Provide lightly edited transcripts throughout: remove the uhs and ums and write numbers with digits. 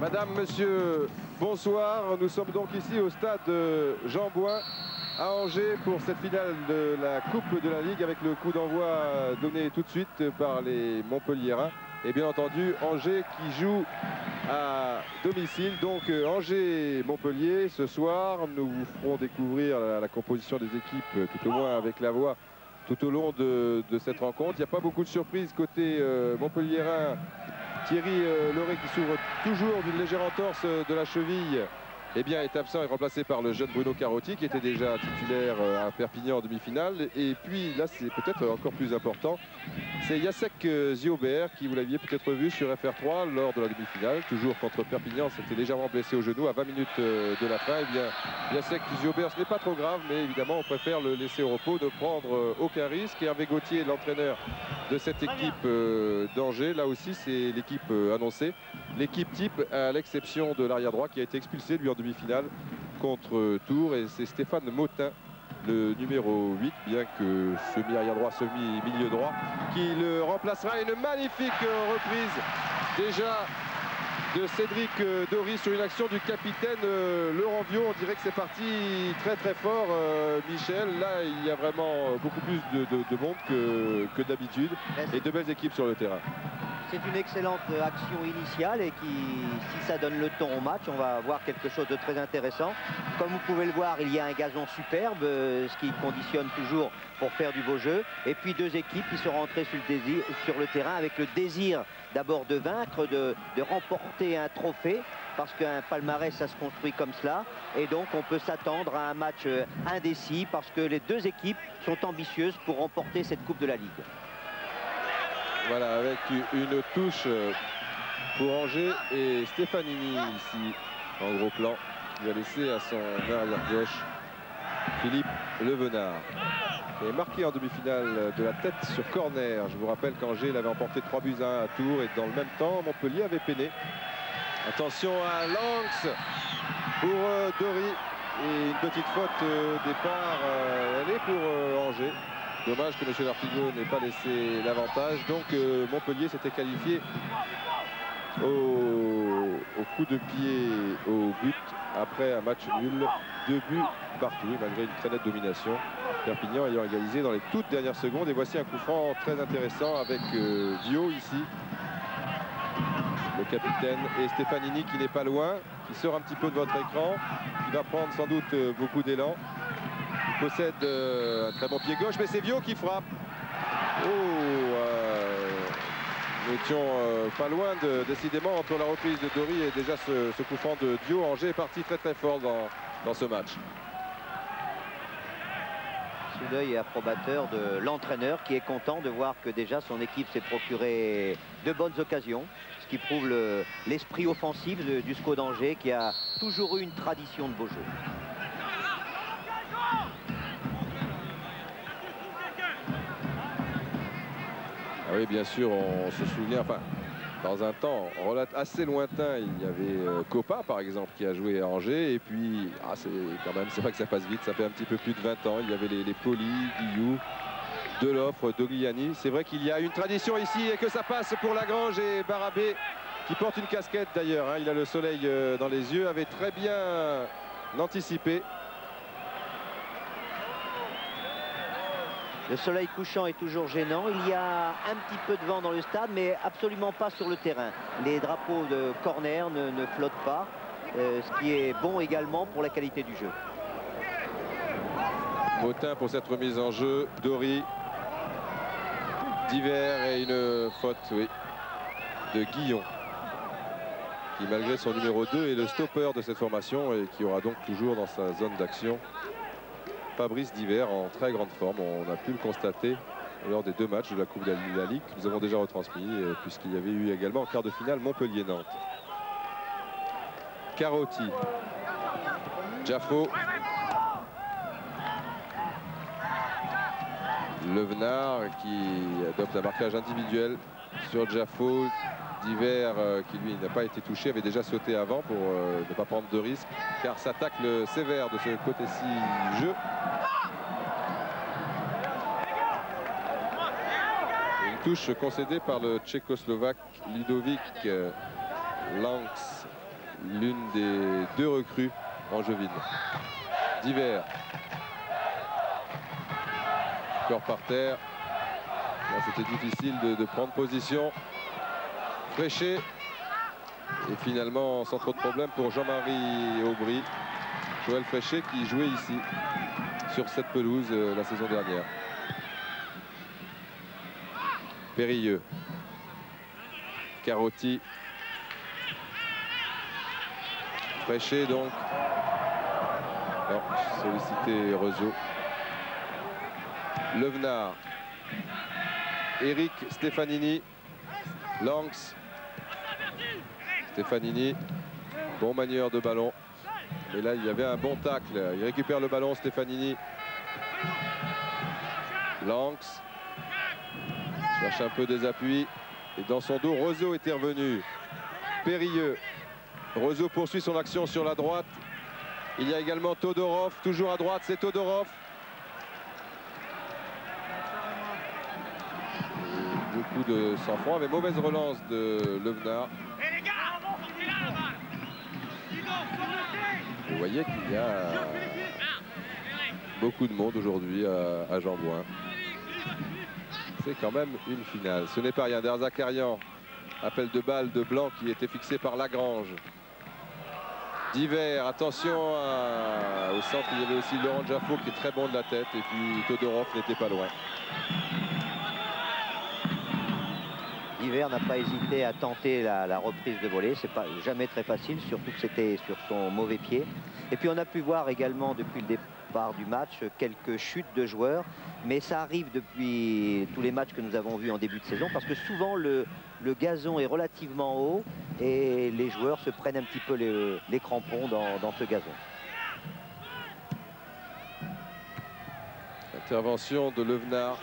Madame, monsieur, bonsoir. Nous sommes donc ici au stade Jean Bouin à Angers pour cette finale de la Coupe de la Ligue avec le coup d'envoi donné tout de suite par les Montpelliérains. Et bien entendu, Angers qui joue à domicile. Donc Angers-Montpellier, ce soir, nous vous ferons découvrir la composition des équipes, tout au moins avec la voix, tout au long de cette rencontre. Il n'y a pas beaucoup de surprises côté Montpelliérain. Thierry Lauré qui s'ouvre toujours d'une légère entorse de la cheville, eh bien, est absent et remplacé par le jeune Bruno Carotti qui était déjà titulaire à Perpignan en demi-finale. Et puis là, c'est peut-être encore plus important, c'est Jacek Ziobert qui, vous l'aviez peut-être vu sur FR3 lors de la demi-finale, toujours contre Perpignan, s'était légèrement blessé au genou à 20 minutes de la fin. Eh bien, Jacek Ziobert, ce n'est pas trop grave, mais évidemment, on préfère le laisser au repos, ne prendre aucun risque. Et Hervé Gauthier, l'entraîneur de cette équipe d'Angers, là aussi, c'est l'équipe annoncée. L'équipe type, à l'exception de l'arrière droit qui a été expulsé, lui, en demi-finale contre Tours. Et c'est Stéphane Motin, le numéro 8, bien que semi-arrière droit, semi-milieu droit, qui le remplacera. Une magnifique reprise déjà de Cédric Dory sur une action du capitaine Laurent Viot. On dirait que c'est parti très très fort, Michel. Là, il y a vraiment beaucoup plus de monde que d'habitude et de belles équipes sur le terrain. C'est une excellente action initiale et qui, si ça donne le ton au match, on va voir quelque chose de très intéressant. Comme vous pouvez le voir, il y a un gazon superbe, ce qui conditionne toujours pour faire du beau jeu. Et puis deux équipes qui sont rentrées sur le terrain avec le désir d'abord de vaincre, de remporter un trophée, parce qu'un palmarès, ça se construit comme cela. Et donc, on peut s'attendre à un match indécis, parce que les deux équipes sont ambitieuses pour remporter cette Coupe de la Ligue. Voilà, avec une touche pour Angers et Stefanini ici en gros plan. Il va laisser à son arrière gauche Philippe Levenard. Et marqué en demi-finale de la tête sur corner. Je vous rappelle qu'Angers l'avait emporté 3-1 à Tours et dans le même temps, Montpellier avait peiné. Attention à Lanx pour Dory. Et une petite faute au départ, elle est pour Angers. Dommage que M. Lartigot n'ait pas laissé l'avantage. Donc Montpellier s'était qualifié au coup de pied au but après un match nul. 2 buts partout, malgré une très nette domination. Perpignan ayant égalisé dans les toutes dernières secondes. Et voici un coup franc très intéressant avec Viot ici, le capitaine, et Stefanini qui n'est pas loin, qui sort un petit peu de votre écran, qui va prendre sans doute beaucoup d'élan. Il possède un très bon pied gauche, mais c'est Viot qui frappe. Nous étions pas loin décidément entre la reprise de Dory et déjà ce coup franc de Viot. Angers est parti très très fort dans ce match. Sous l'œil approbateur de l'entraîneur qui est content de voir que déjà son équipe s'est procuré de bonnes occasions, ce qui prouve l'esprit offensif du SCO d'Angers qui a toujours eu une tradition de beau jeu. Ah oui, bien sûr, on se souvient, enfin, dans un temps assez lointain, il y avait Copa, par exemple, qui a joué à Angers. Et puis, c'est vrai que ça passe vite, ça fait un petit peu plus de 20 ans. Il y avait les Poli, Guillou, Deloffre, Dogliani. C'est vrai qu'il y a une tradition ici et que ça passe pour Lagrange et Barabé, qui porte une casquette d'ailleurs. Hein, il a le soleil dans les yeux, avait très bien anticipé. Le soleil couchant est toujours gênant. Il y a un petit peu de vent dans le stade, mais absolument pas sur le terrain. Les drapeaux de corner ne flottent pas, ce qui est bon également pour la qualité du jeu. Motin pour cette remise en jeu. Dory. Divers et une faute, oui, de Guillon, qui malgré son numéro 2 est le stopper de cette formation et qui aura donc toujours dans sa zone d'action Fabrice Divers en très grande forme. On a pu le constater lors des 2 matchs de la Coupe de la Ligue que nous avons déjà retransmis, puisqu'il y avait eu également en quart de finale Montpellier-Nantes. Carotti, Jaffo, Levenard qui adopte un marquage individuel sur Jaffo. Divers qui lui n'a pas été touché, avait déjà sauté avant pour ne pas prendre de risques, car ça tacle sévère de ce côté-ci jeu. Une touche concédée par le Tchécoslovaque Ludovic Lanx l'une des 2 recrues angevines. Diver. Corps par terre. C'était difficile de prendre position. Fréchet. Et finalement, sans trop de problème pour Jean-Marie Aubry. Joël Fréchet qui jouait ici, sur cette pelouse, la saison dernière. Périlleux. Carotti. Fréchet donc. Non, sollicité Rezo. Levenard. Eric Stefanini. Lanx. Stefanini. Bon manieur de ballon. Et là, il y avait un bon tacle. Il récupère le ballon, Stefanini. Lanx. Cherche un peu des appuis. Et dans son dos, Rezo était revenu. Périlleux. Rezo poursuit son action sur la droite. Il y a également Todorov. Toujours à droite, c'est Todorov. Beaucoup de sang-froid, mais mauvaise relance de Levenard. Vous voyez qu'il y a beaucoup de monde aujourd'hui à Jean-Bouin. C'est quand même une finale. Ce n'est pas rien. Derzakarian, appel de balle de Blanc qui était fixé par Lagrange. Diver, attention au centre, il y avait aussi Laurent Jaffo qui est très bon de la tête. Et puis Todorov n'était pas loin. Diver n'a pas hésité à tenter la reprise de volée. C'est pas jamais très facile, surtout que c'était sur son mauvais pied. Et puis on a pu voir également depuis le départ du match quelques chutes de joueurs. Mais ça arrive depuis tous les matchs que nous avons vus en début de saison, parce que souvent le gazon est relativement haut et les joueurs se prennent un petit peu les crampons dans ce gazon. Intervention de Levenard.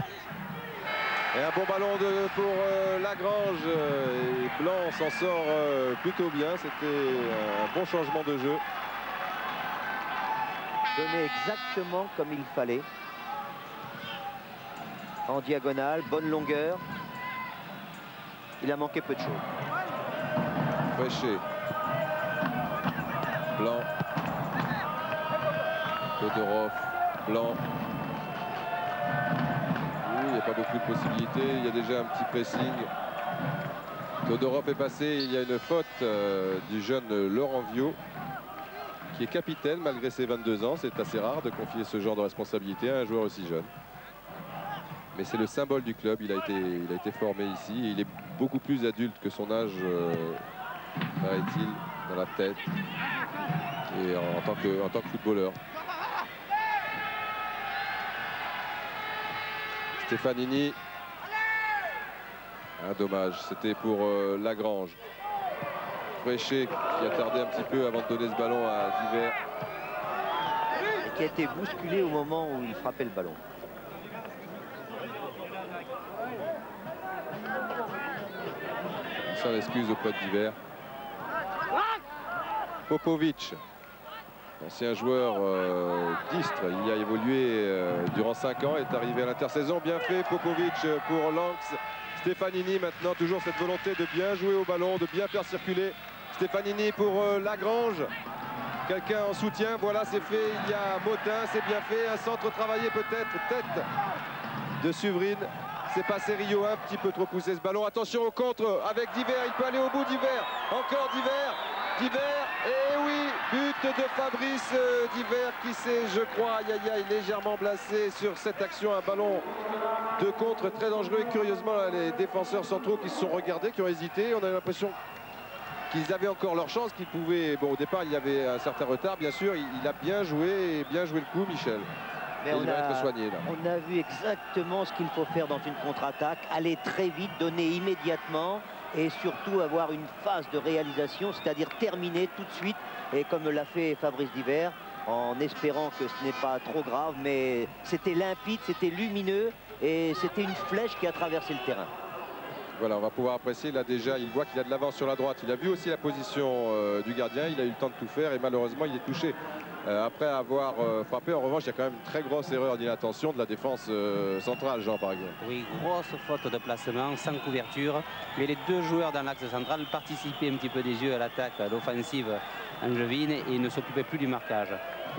Et un bon ballon pour Lagrange. Et Blanc s'en sort plutôt bien. C'était un bon changement de jeu. Donné exactement comme il fallait. En diagonale, bonne longueur. Il a manqué peu de choses. Fréchet. Blanc. Todorov. Blanc. Oui, il n'y a pas beaucoup de possibilités. Il y a déjà un petit pressing. Todorov est passé. Il y a une faute du jeune Laurent Viau, qui est capitaine malgré ses 22 ans. C'est assez rare de confier ce genre de responsabilité à un joueur aussi jeune. Mais c'est le symbole du club. Il a été formé ici. Il est beaucoup plus adulte que son âge, paraît-il, dans la tête et en tant que footballeur. Stefanini. Un dommage. C'était pour Lagrange. Fréchet qui a tardé un petit peu avant de donner ce ballon à Diver. Et qui a été bousculé au moment où il frappait le ballon. Sans excuse auprès de Diver. Popovic, ancien joueur d'Istres, il a évolué durant 5 ans, est arrivé à l'intersaison. Bien fait Popovic pour Lanx. Stefanini maintenant, toujours cette volonté de bien jouer au ballon, de bien faire circuler. Stefanini pour Lagrange. Quelqu'un en soutien, voilà, c'est fait. Il y a Motin, c'est bien fait. Un centre travaillé peut-être, tête de Suvrine. C'est passé Rio, un petit peu trop poussé ce ballon. Attention au contre avec Diver, il peut aller au bout Diver. Encore Diver. Diver, et oui, but de Fabrice Diver qui s'est, je crois, légèrement blessé sur cette action. Un ballon de contre très dangereux. Et curieusement, là, les défenseurs centraux qui se sont regardés, qui ont hésité. On a l'impression qu'ils avaient encore leur chance, qu'ils pouvaient... Bon, au départ, il y avait un certain retard, bien sûr. Il a bien joué le coup, Michel. Mais il va être soigné, là. On a vu exactement ce qu'il faut faire dans une contre-attaque. Aller très vite, donner immédiatement et surtout avoir une phase de réalisation, c'est-à-dire terminer tout de suite. Et comme l'a fait Fabrice Diver, en espérant que ce n'est pas trop grave, mais c'était limpide, c'était lumineux et c'était une flèche qui a traversé le terrain. Voilà, on va pouvoir apprécier. Là déjà, il voit qu'il a de l'avance sur la droite. Il a vu aussi la position du gardien. Il a eu le temps de tout faire et malheureusement, il est touché après avoir frappé. En revanche, il y a quand même une très grosse erreur d'inattention de la défense centrale, Jean, par exemple. Oui, grosse faute de placement, sans couverture. Mais les deux joueurs dans l'axe central participaient un petit peu des yeux à l'attaque, à l'offensive angevine, et ne s'occupaient plus du marquage.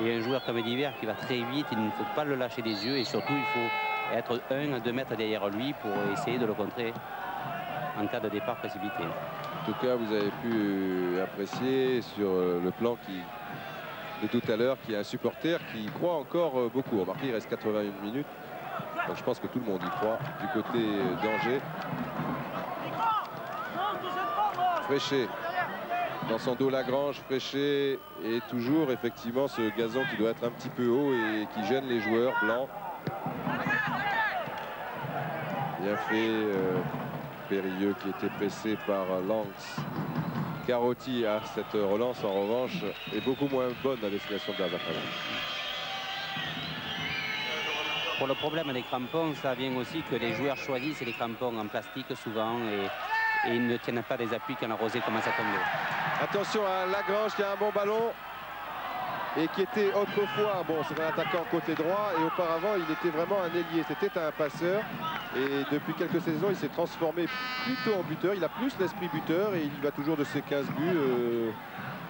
Et un joueur comme Diver qui va très vite, il ne faut pas le lâcher des yeux, et surtout il faut être 1 à 2 mètres derrière lui pour essayer de le contrer en cas de départ précipité. En tout cas, vous avez pu apprécier sur le plan de tout à l'heure, qu'il y a un supporter qui croit encore beaucoup. Remarquez, il reste 81 minutes. Donc je pense que tout le monde y croit du côté d'Angers. Fréchet dans son dos Lagrange. Fréchet et toujours effectivement ce gazon qui doit être un petit peu haut et qui gêne les joueurs blancs. Bien fait. Périlleux qui était pressé par Lanx. Carotti à cette relance en revanche est beaucoup moins bonne à destination de Bergerac. Pour le problème des crampons, ça vient aussi que les joueurs choisissent les crampons en plastique souvent et ils ne tiennent pas des appuis quand la rosée commence à tomber. Attention à Lagrange qui a un bon ballon et qui était autrefois, bon, c'est un attaquant côté droit et auparavant il était vraiment un ailier, c'était un passeur et depuis quelques saisons il s'est transformé plutôt en buteur. Il a plus l'esprit buteur et il va toujours de ses 15 buts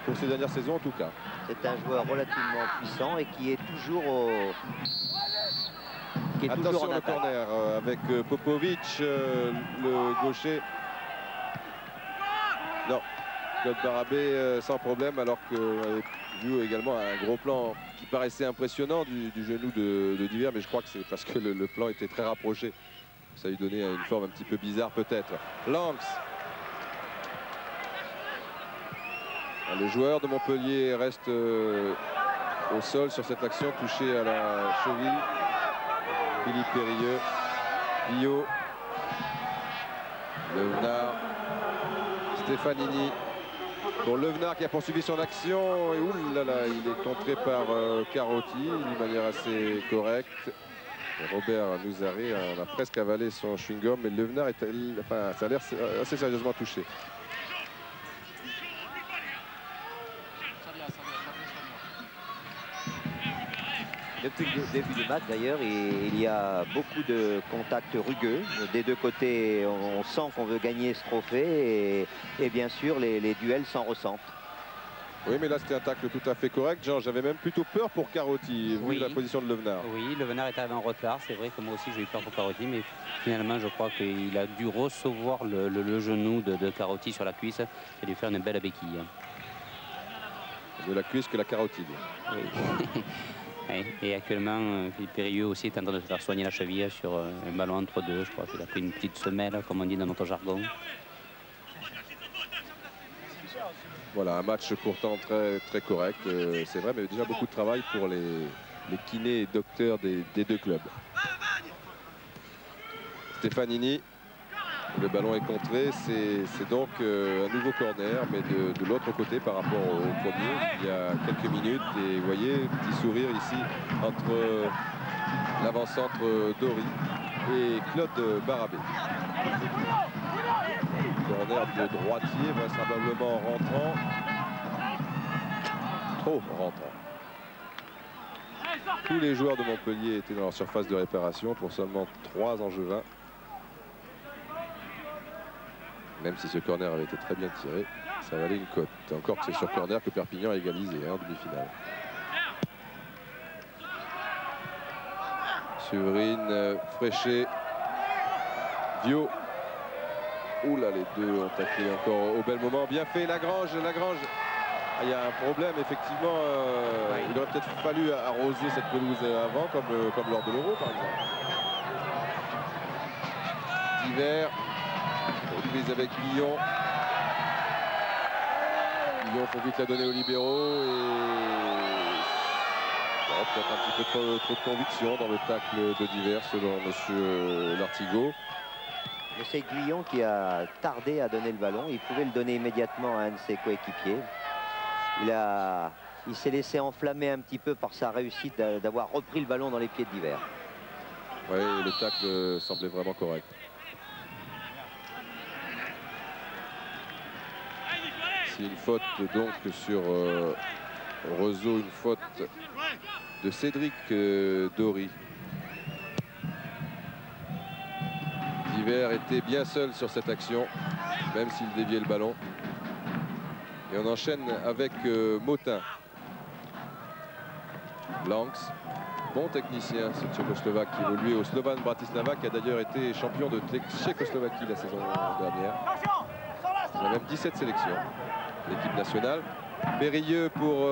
pour ces dernières saisons en tout cas. C'est un joueur relativement puissant et qui est toujours Attention le corner avec Popovic, le gaucher. Non, Claude Barabé sans problème, alors qu'on avait vu également un gros plan qui paraissait impressionnant du genou de Diver, mais je crois que c'est parce que le plan était très rapproché. Ça lui donnait une forme un petit peu bizarre peut-être. Lanx. Le joueur de Montpellier reste au sol sur cette action, touché à la cheville. Philippe Périlleux, Villot, Levenard, Stefanini. Bon, Levenard qui a poursuivi son action et oulala, il est contré par Carotti d'une manière assez correcte. Et Robert Nouzaré a presque avalé son chewing-gum, mais Levenard enfin, ça a l'air assez sérieusement touché. Depuis le début du match d'ailleurs, il y a beaucoup de contacts rugueux. Des deux côtés, on sent qu'on veut gagner ce trophée et bien sûr les duels s'en ressentent. Oui, mais là c'était un tacle tout à fait correct. Jean, j'avais même plutôt peur pour Carotti, vu la position de Levenard. Oui, Levenard est arrivé en retard. C'est vrai que moi aussi j'ai eu peur pour Carotti, mais finalement je crois qu'il a dû recevoir le genou de Carotti sur la cuisse et lui faire une belle béquille. De la cuisse que la carotide. Oui. Et actuellement, Philippe Périlleux aussi est en train de se faire soigner la cheville sur un ballon entre deux. Je crois qu'il a pris une petite semelle, comme on dit dans notre jargon. Voilà, un match pourtant très correct, c'est vrai, mais déjà beaucoup de travail pour les kinés et docteurs des deux clubs. Stefanini, le ballon est contré, c'est donc un nouveau corner, mais de l'autre côté par rapport au premier, il y a quelques minutes. Et vous voyez, petit sourire ici entre l'avant-centre Dory et Claude Barabé. Corner de droitier, vraisemblablement rentrant. Trop rentrant. Tous les joueurs de Montpellier étaient dans leur surface de réparation pour seulement 3 Angevins. Même si ce corner avait été très bien tiré, ça valait une cote. Encore que c'est sur corner que Perpignan a égalisé en demi-finale. Séverine, Fréchet, Viau. Ouh là, les deux ont taclé encore au bel moment. Bien fait, Lagrange. Ah, il y a un problème, effectivement. Il aurait peut-être fallu arroser cette pelouse avant, comme lors de l'Euro, par exemple. Diver. Prise avec Guillon. Guillon faut vite la donner aux libéraux et peut-être un petit peu trop de conviction dans le tacle de Diver selon M. Lartigot. Mais c'est Guillon qui a tardé à donner le ballon. Il pouvait le donner immédiatement à un de ses coéquipiers. Il s'est laissé enflammer un petit peu par sa réussite d'avoir repris le ballon dans les pieds de Diver. Oui, le tacle semblait vraiment correct. C'est une faute donc sur Rezo, une faute de Cédric Dory. Diver était bien seul sur cette action, même s'il déviait le ballon. Et on enchaîne avec Motin. Lanks, bon technicien, ce Tchécoslovaque qui évoluait au Slovan Bratislava, qui a d'ailleurs été champion de Tchécoslovaquie la saison dernière. Il a même 17 sélections, l'équipe nationale. Périlleux pour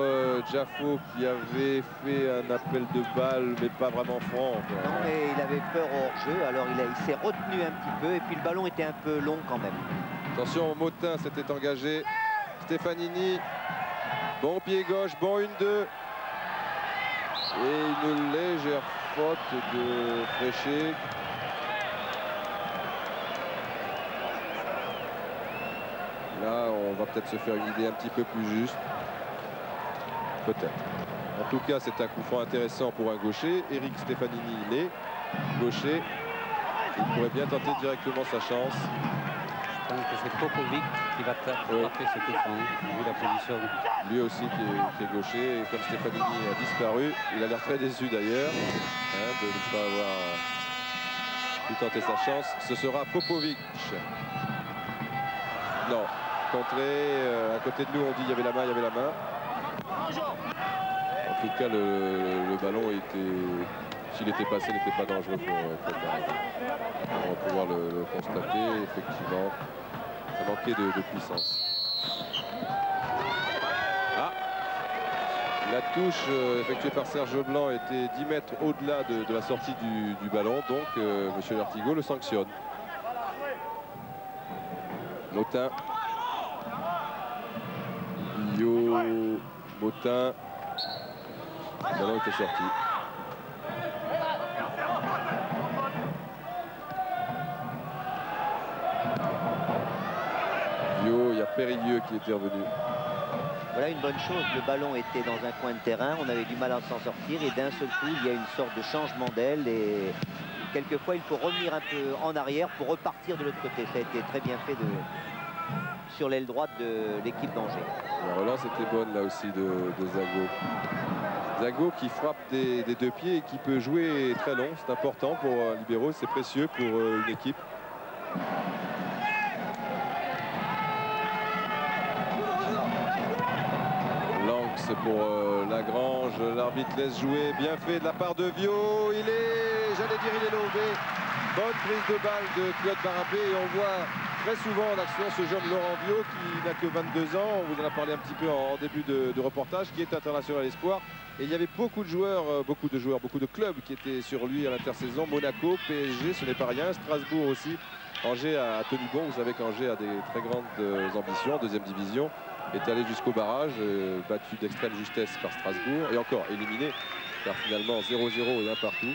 Jaffo qui avait fait un appel de balle, mais pas vraiment franc. Non, mais il avait peur au hors-jeu, alors il s'est retenu un petit peu, et puis le ballon était un peu long quand même. Attention, Motin s'était engagé. Stefanini, bon pied gauche, bon 1-2. Et une légère faute de Fréchet. Là, on va peut-être se faire une idée un petit peu plus juste. Peut-être. En tout cas, c'est un coup franc intéressant pour un gaucher. Eric Stefanini, il est gaucher. Il pourrait bien tenter directement sa chance. Je pense que c'est Popovic qui va frapper ce coup franc, vu la position. Lui aussi qui est gaucher. Et comme Stefanini a disparu, il a l'air très déçu d'ailleurs de ne pas avoir pu tenter sa chance. Ce sera Popovic. Non. Contré, à côté de nous, on dit il y avait la main, il y avait la main. En tout cas, le ballon était, s'il était passé, n'était pas dangereux pour on va pouvoir le constater. Effectivement, ça manquait de puissance. Ah, la touche effectuée par Serge Blanc était 10 mètres au-delà de la sortie du ballon. Donc, Monsieur Vertigo le sanctionne. Motin. Motin. Le ballon était sorti. Il y a Périlleux qui était revenu. Voilà une bonne chose, le ballon était dans un coin de terrain, on avait du mal à s'en sortir et d'un seul coup il y a une sorte de changement d'aile et quelquefois il faut revenir un peu en arrière pour repartir de l'autre côté. Ça a été très bien fait sur l'aile droite de l'équipe d'Angers. La relance était bonne là aussi de Zago. Zago qui frappe des deux pieds et qui peut jouer très long. C'est important pour un libéro, c'est précieux pour une équipe. Lanks pour Lagrange. L'arbitre laisse jouer. Bien fait de la part de Vio. Il est, j'allais dire, il est levé. Bonne prise de balle de Claude Barapé et on voit très souvent en action ce jeune Laurent Vio qui n'a que 22 ans. On vous en a parlé un petit peu en début de reportage, qui est international espoir. Et il y avait beaucoup de clubs qui étaient sur lui à l'intersaison. Monaco, PSG, ce n'est pas rien. Strasbourg aussi. Angers a tenu bon. Vous savez qu'Angers a des très grandes ambitions en deuxième division. Est allé jusqu'au barrage, battu d'extrême justesse par Strasbourg. Et encore éliminé, car finalement 0-0 et un partout.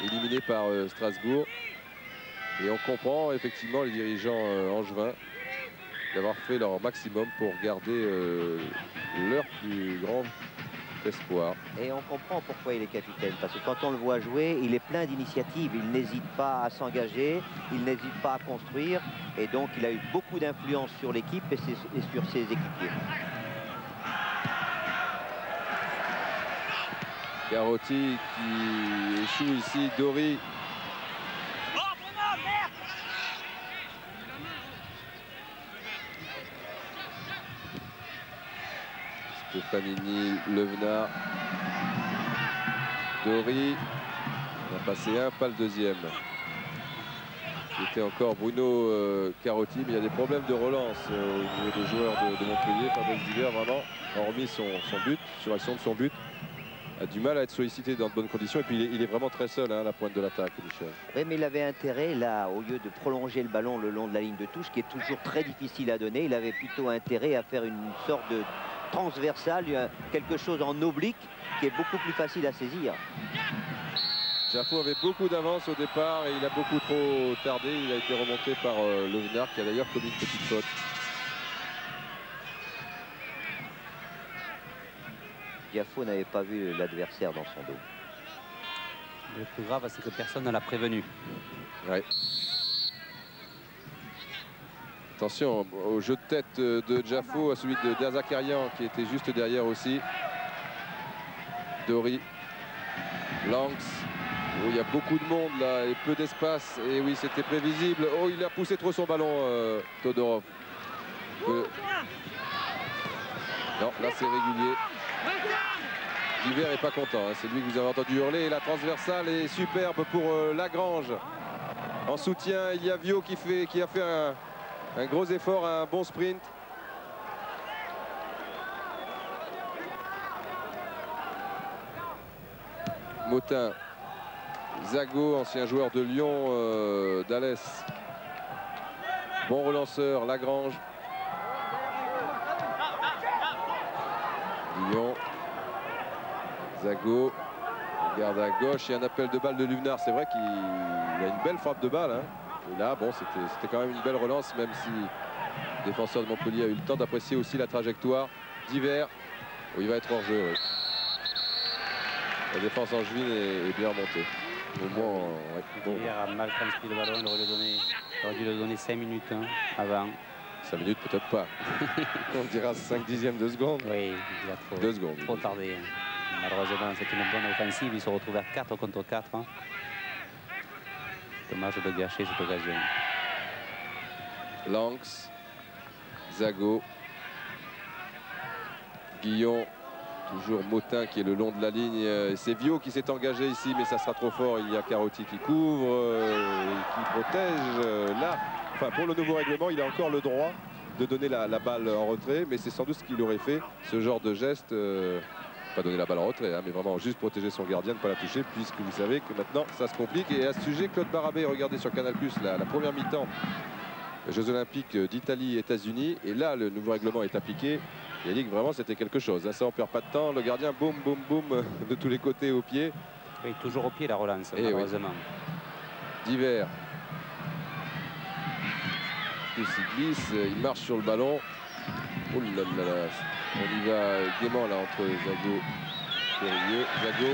Éliminé par Strasbourg. Et on comprend effectivement les dirigeants angevins d'avoir fait leur maximum pour garder leur plus grand espoir. Et on comprend pourquoi il est capitaine, parce que quand on le voit jouer, il est plein d'initiatives, il n'hésite pas à s'engager, il n'hésite pas à construire, et donc il a eu beaucoup d'influence sur l'équipe et sur ses équipiers. Carotti qui échoue ici, Dory. Stefanini, Levenard, Dory. On a passé un, pas le deuxième. C'était encore Bruno Carotti, mais il y a des problèmes de relance au niveau des joueurs de Montpellier. Fabrice Diver, vraiment, hormis son but, sur l'action de son but, a du mal à être sollicité dans de bonnes conditions. Et puis il est vraiment très seul à la pointe de l'attaque, Michel. Oui, mais il avait intérêt, là, au lieu de prolonger le ballon le long de la ligne de touche, qui est toujours très difficile à donner, il avait plutôt intérêt à faire une sorte de transversale, quelque chose en oblique, qui est beaucoup plus facile à saisir. Jaffo avait beaucoup d'avance au départ et il a beaucoup trop tardé. Il a été remonté par Levenard, qui a d'ailleurs commis une petite faute. Jaffo n'avait pas vu l'adversaire dans son dos. Le plus grave, c'est que personne ne l'a prévenu. Ouais. Attention au jeu de tête de Jaffo, à celui de Derzakarian qui était juste derrière aussi. Dori. Lanks. Oh, il y a beaucoup de monde là et peu d'espace. Et oui, c'était prévisible. Oh, il a poussé trop son ballon, Todorov. Non, là c'est régulier. Diver est pas content, hein. C'est lui que vous avez entendu hurler. Et la transversale est superbe pour Lagrange. En soutien, il y a Vio qui a fait un gros effort, un bon sprint. Motin. Zago, ancien joueur de Lyon, d'Alès. Bon relanceur, Lagrange. Lyon. Zago. Regarde à gauche, il y a un appel de balle de Luvenard. C'est vrai qu'il a une belle frappe de balle. Hein. Et là, bon, c'était quand même une belle relance, même si le défenseur de Montpellier a eu le temps d'apprécier aussi la trajectoire. Diver, où il va être hors jeu. Oui. La défense angevine est bien remontée. Au moins, ouais, bon. Diver a mal transcrit le ballon, il aurait dû le donner 5 minutes hein, avant. 5 minutes, peut-être pas. On dira 5 dixièmes de seconde. Oui, il a trop, 2 secondes. Trop tardé. Malheureusement, c'est une bonne offensive. Il se retrouve à 4 contre 4. Hein. Dommage de gâcher cette occasion. Lanks. Zago. Guillon. Toujours Motin qui est le long de la ligne. C'est Vio qui s'est engagé ici, mais ça sera trop fort. Il y a Carotti qui couvre, qui protège. Là, enfin, pour le nouveau règlement, il a encore le droit de donner la balle en retrait, mais c'est sans doute ce qu'il aurait fait, ce genre de geste. Pas donner la balle en retrait, hein, mais vraiment juste protéger son gardien, ne pas la toucher, puisque vous savez que maintenant ça se complique. Et à ce sujet, Claude Barabé, regardez sur Canal+, la première mi-temps, Jeux Olympiques d'Italie, États-Unis, et là le nouveau règlement est appliqué. Il a dit que vraiment c'était quelque chose. Hein, ça on perd pas de temps. Le gardien, boum, boum, boum, de tous les côtés au pied. Oui, toujours au pied la relance, malheureusement. Oui. Diver. Il glisse, il marche sur le ballon. Oh là là là. On y va gaiement là entre Zago et Rieu. Zago.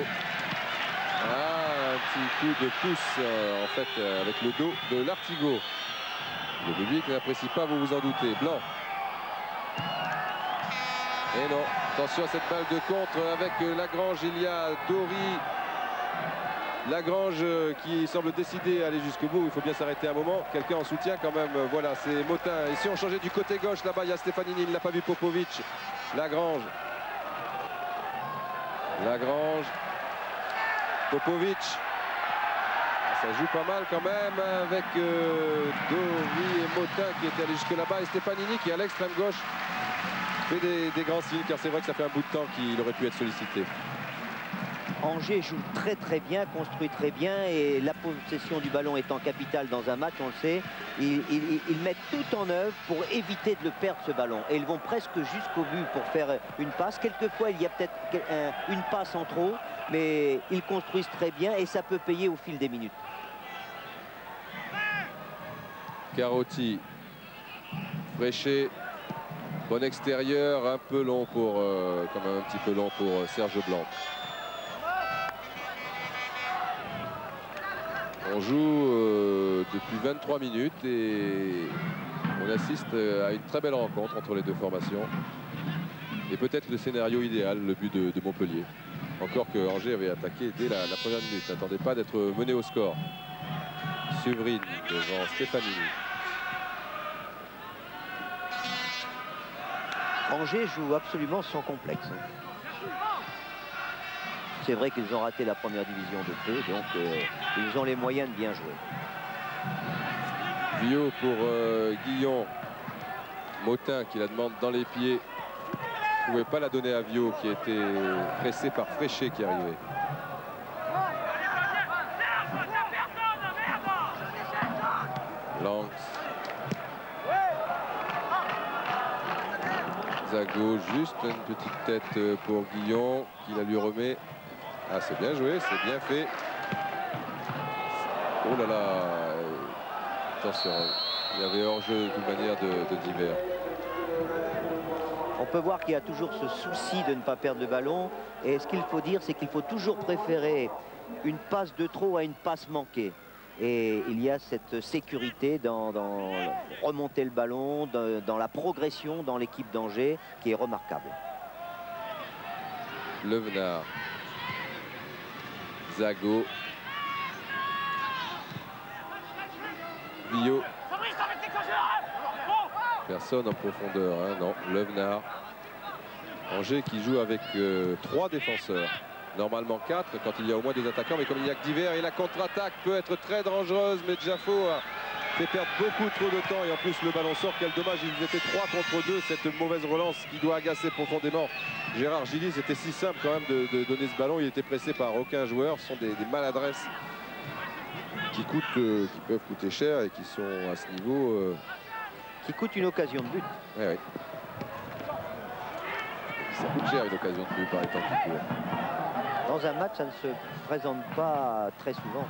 Ah, un petit coup de pouce en fait avec le dos de l'Artigot. Le public n'apprécie pas, vous vous en doutez. Blanc. Et non, attention à cette balle de contre avec Lagrange. Il y a Dori. Lagrange qui semble décidé à aller jusqu'au bout. Il faut bien s'arrêter un moment. Quelqu'un en soutien quand même. Voilà, c'est Motin. Ici on changeait du côté gauche. Là-bas il y a Stefanini. Il ne l'a pas vu, Popovic. Lagrange. Lagrange. Popovic. Ça joue pas mal quand même avec Dori et Motin qui étaient allés jusque là-bas. Et Stefanini qui est à l'extrême gauche fait des grands signes, car c'est vrai que ça fait un bout de temps qu'il aurait pu être sollicité. Angers joue très très bien, construit très bien, et la possession du ballon étant capitale dans un match, on le sait, ils mettent tout en œuvre pour éviter de le perdre ce ballon. Et ils vont presque jusqu'au but pour faire une passe. Quelquefois il y a peut-être une passe en trop, mais ils construisent très bien et ça peut payer au fil des minutes. Carotti, Fréchet, bon extérieur, un peu long pour, quand même un petit peu long pour Serge Blanc. On joue depuis 23 minutes et on assiste à une très belle rencontre entre les deux formations. Et peut-être le scénario idéal, le but de Montpellier. Encore que Angers avait attaqué dès la première minute. N'attendait pas d'être mené au score. Suvrine devant Stefanini. Angers joue absolument sans complexe. C'est vrai qu'ils ont raté la première division de peu, donc ils ont les moyens de bien jouer. Vio pour Guillon. Motin qui la demande dans les pieds. Ne pouvait pas la donner à Vio qui était pressé par Fréchet qui arrivait. Lanks. Zago, juste une petite tête pour Guillon qui la lui remet. Ah, c'est bien joué, c'est bien fait. Oh là là. Attention, il y avait hors-jeu de toute manière de Diver. On peut voir qu'il y a toujours ce souci de ne pas perdre le ballon. Et ce qu'il faut dire, c'est qu'il faut toujours préférer une passe de trop à une passe manquée. Et il y a cette sécurité dans remonter le ballon, dans la progression dans l'équipe d'Angers qui est remarquable. Levenard. Zago. Villot. Personne en profondeur, hein, non. Levenard. Angers qui joue avec 3 défenseurs. Normalement 4 quand il y a au moins 2 attaquants, mais comme il n'y a que Divers, et la contre-attaque peut être très dangereuse, mais Jafo a fait perdre beaucoup trop de temps, et en plus le ballon sort. Quel dommage, ils étaient 3 contre 2, cette mauvaise relance qui doit agacer profondément Gérard Gilly. C'était si simple quand même de donner ce ballon, il était pressé par aucun joueur. Ce sont des maladresses qui peuvent coûter cher et qui sont à ce niveau... Qui coûte une occasion de but. Ouais, ouais. Ça coûte cher une occasion de but par les temps qui courent. Dans un match, ça ne se présente pas très souvent.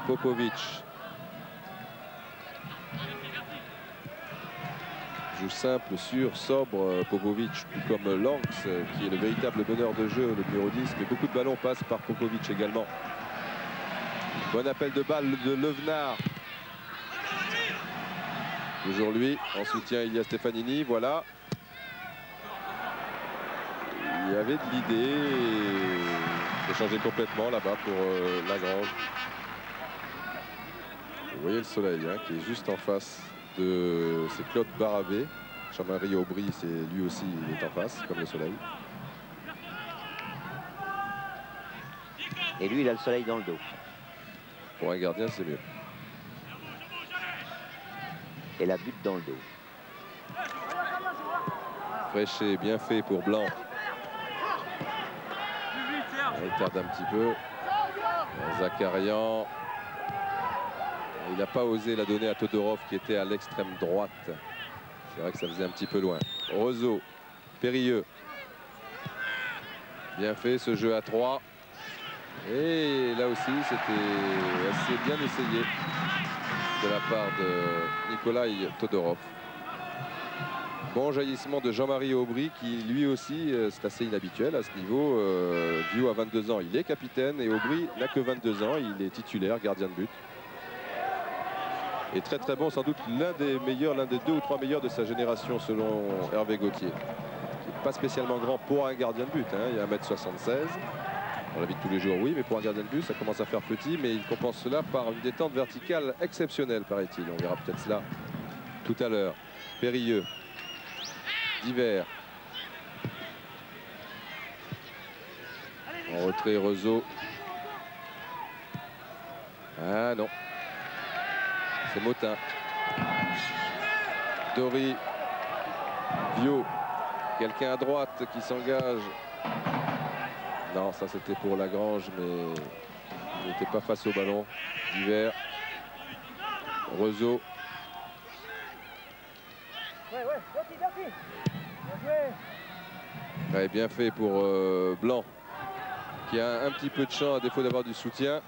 Popovic. Joue simple, sûr, sobre, Popovic, tout comme Lanks, qui est le véritable meneur de jeu, le numéro 10, mais beaucoup de ballons passent par Popovic également. Bon appel de balle de Levenard. Toujours lui, en soutien il y a Stefanini, voilà. Il y avait de l'idée de changer complètement là-bas pour Lagrange. Vous voyez le soleil hein, qui est juste en face de... C'est Claude Barabé. Jean-Marie Aubry, c'est lui aussi, il est en face, comme le soleil. Et lui, il a le soleil dans le dos. Pour un gardien, c'est mieux. Et la butte dans le dos. Fréchet, bien fait pour Blanc. Il tarde un petit peu. Zakarian. Il n'a pas osé la donner à Todorov qui était à l'extrême droite. C'est vrai que ça faisait un petit peu loin. Roseau, Périlleux. Bien fait ce jeu à 3. Et là aussi, c'était assez bien essayé de la part de Nikolai Todorov. Bon jaillissement de Jean-Marie Aubry qui lui aussi, c'est assez inhabituel à ce niveau. Vio a 22 ans, il est capitaine et Aubry n'a que 22 ans, il est titulaire, gardien de but. Et très très bon, sans doute l'un des meilleurs, l'un des 2 ou 3 meilleurs de sa génération selon Hervé Gauthier. Qui n'est pas spécialement grand pour un gardien de but, hein. Il y a 1m76. Dans la vie de tous les jours, oui, mais pour un gardien de but, ça commence à faire petit, mais il compense cela par une détente verticale exceptionnelle, paraît-il. On verra peut-être cela tout à l'heure. Périlleux. Divers. En retrait, Rezo. Ah non. C'est Motin. Dory. Vio. Quelqu'un à droite qui s'engage. Non, ça c'était pour Lagrange, mais il n'était pas face au ballon. Divers. Rezo. Ouais, bien fait pour Blanc, qui a un petit peu de champ à défaut d'avoir du soutien.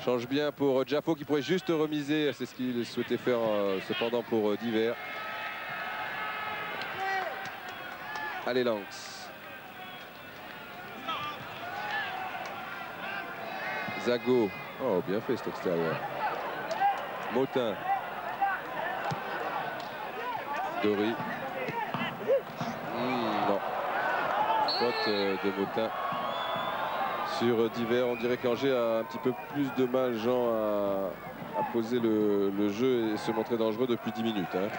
Change bien pour Jafo qui pourrait juste remiser. C'est ce qu'il souhaitait faire cependant pour Divers. Allez, Lanks. Zago. Oh, bien fait cet extérieur. Motin. Dory. Non. Faute de Motin. Sur Divers, on dirait qu'Angers a un petit peu plus de mal, Jean, à poser le jeu et se montrer dangereux depuis 10 minutes. Hein.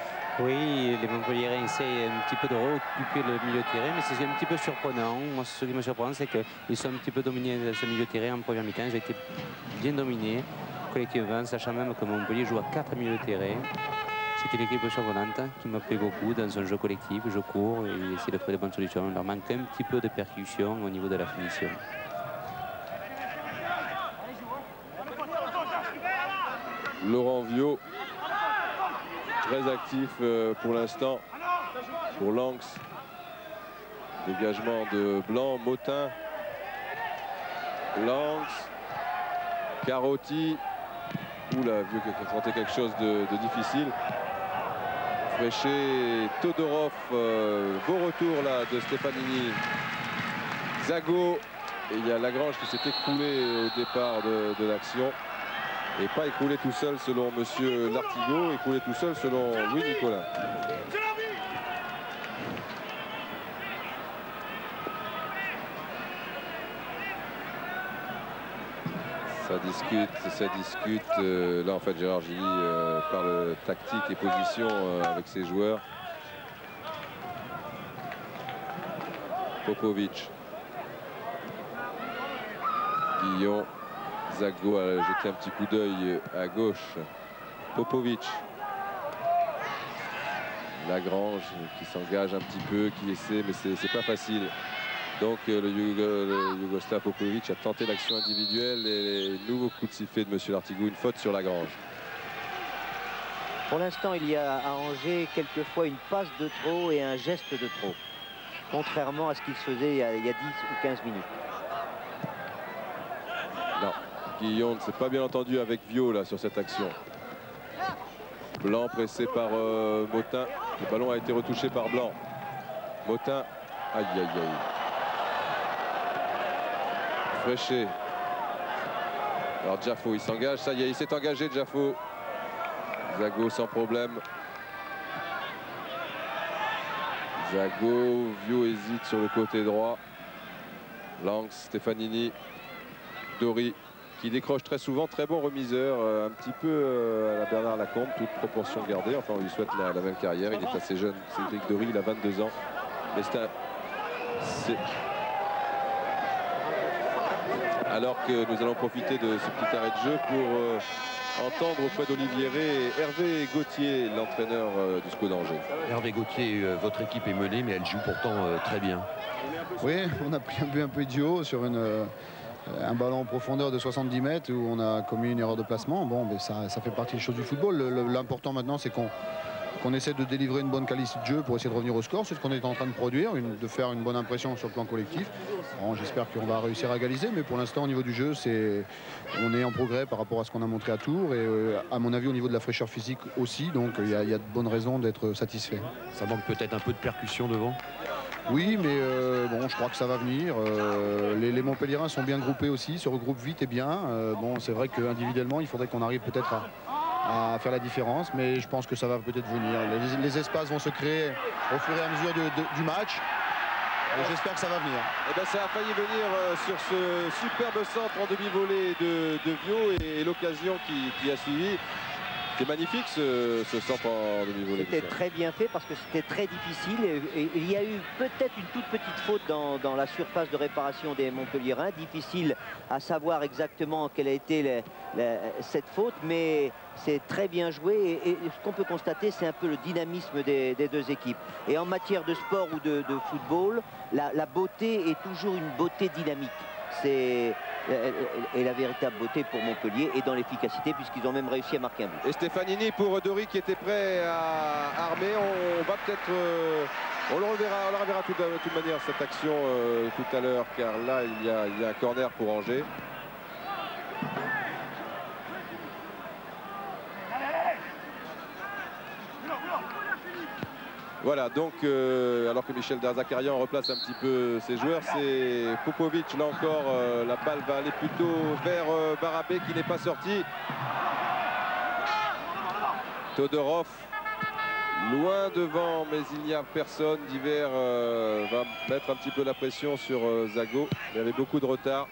Oui, les Montpelliérains essayent un petit peu de réoccuper le milieu de terrain, mais c'est un petit peu surprenant. Moi, ce qui me surprend, c'est qu'ils sont un petit peu dominés ce milieu de terrain en première mi-temps. Ils ont été bien dominés collectivement, sachant même que Montpellier joue à 4 milieux de terrain. C'est une équipe surprenante qui me plaît beaucoup dans un jeu collectif. Je cours et essaie de trouver des bonnes solutions. Il leur manque un petit peu de percussion au niveau de la finition. Laurent Vio, très actif pour l'instant pour Lanks. Dégagement de Blanc, Motin, Lanks, Carotti. Oula, Vio qui a tenté quelque chose de difficile. Fréchet, Todorov, beau retour là de Stefanini. Zago, et il y a Lagrange qui s'est écroulé au départ de l'action. Et pas écroulé tout seul selon Monsieur Lartigot, écroulé tout seul selon Louis Nicolas. Ça discute. Là, en fait, Gérard Gilly parle tactique et position avec ses joueurs. Popovic. Guillon. Zago a jeté un petit coup d'œil à gauche. Popovic. Lagrange qui s'engage un petit peu, qui essaie, mais c'est pas facile. Donc le Yougoslav Popovic a tenté l'action individuelle et nouveau coup de sifflet de Monsieur Lartigot, une faute sur Lagrange. Pour l'instant, il y a à Angers quelquefois une passe de trop et un geste de trop. Contrairement à ce qu'il se faisait il y a 10 ou 15 minutes. Non, Guillon ne s'est pas bien entendu avec Viau là sur cette action. Blanc pressé par Motin. Le ballon a été retouché par Blanc. Motin. Aïe aïe aïe. Fréchet. Alors Jaffo il s'engage. Ça y est, il s'est engagé Jaffo. Zago sans problème. Zago, Viau hésite sur le côté droit. Langs, Stefanini. Dory qui décroche très souvent, très bon remiseur, un petit peu à la Bernard Lacombe, toute proportion gardée. Enfin, on lui souhaite la même carrière. Il est assez jeune, Cédric Dory, il a 22 ans. Mais c'est alors que nous allons profiter de ce petit arrêt de jeu pour entendre auprès d'Olivier Rey et Hervé Gauthier, l'entraîneur du SCO d'Angers. Hervé Gauthier, votre équipe est menée, mais elle joue pourtant très bien. Oui, on a pris un but un peu idiot sur un ballon en profondeur de 70 mètres où on a commis une erreur de placement. Bon, mais ça fait partie des choses du football. L'important maintenant, c'est qu'on essaie de délivrer une bonne qualité de jeu pour essayer de revenir au score. C'est ce qu'on est en train de produire, de faire une bonne impression sur le plan collectif. Bon, j'espère qu'on va réussir à égaliser, mais pour l'instant, au niveau du jeu, on est en progrès par rapport à ce qu'on a montré à Tours. Et à mon avis, au niveau de la fraîcheur physique aussi. Donc, il y a de bonnes raisons d'être satisfait. Ça manque peut-être un peu de percussion devant. Oui, mais bon, je crois que ça va venir. Les Montpelliérains sont bien groupés aussi, se regroupent vite et bien. Bon, c'est vrai qu'individuellement, il faudrait qu'on arrive peut-être à faire la différence, mais je pense que ça va peut-être venir. Les espaces vont se créer au fur et à mesure du match. Et j'espère que ça va venir. Et ben, ça a failli venir sur ce superbe centre en demi-volée de Viau et l'occasion qui a suivi. C'est magnifique ce centre en demi-volée. C'était très bien fait parce que c'était très difficile. Et il y a eu peut-être une toute petite faute dans la surface de réparation des Montpelliérains. Difficile à savoir exactement quelle a été cette faute, mais c'est très bien joué. Et ce qu'on peut constater, c'est un peu le dynamisme des deux équipes. Et en matière de sport ou de football, la beauté est toujours une beauté dynamique. C'est la véritable beauté pour Montpellier et dans l'efficacité, puisqu'ils ont même réussi à marquer un but. Et Stefanini pour Dory qui était prêt à armer. On va peut-être on le reverra de toute manière cette action tout à l'heure, car là il y a un corner pour Angers. Voilà, donc alors que Michel Derzakarian replace un petit peu ses joueurs, c'est Popovic. Là encore, la balle va aller plutôt vers Barabé qui n'est pas sorti. Todorov, loin devant, mais il n'y a personne. Diver va mettre un petit peu la pression sur Zago. Il y avait beaucoup de retard.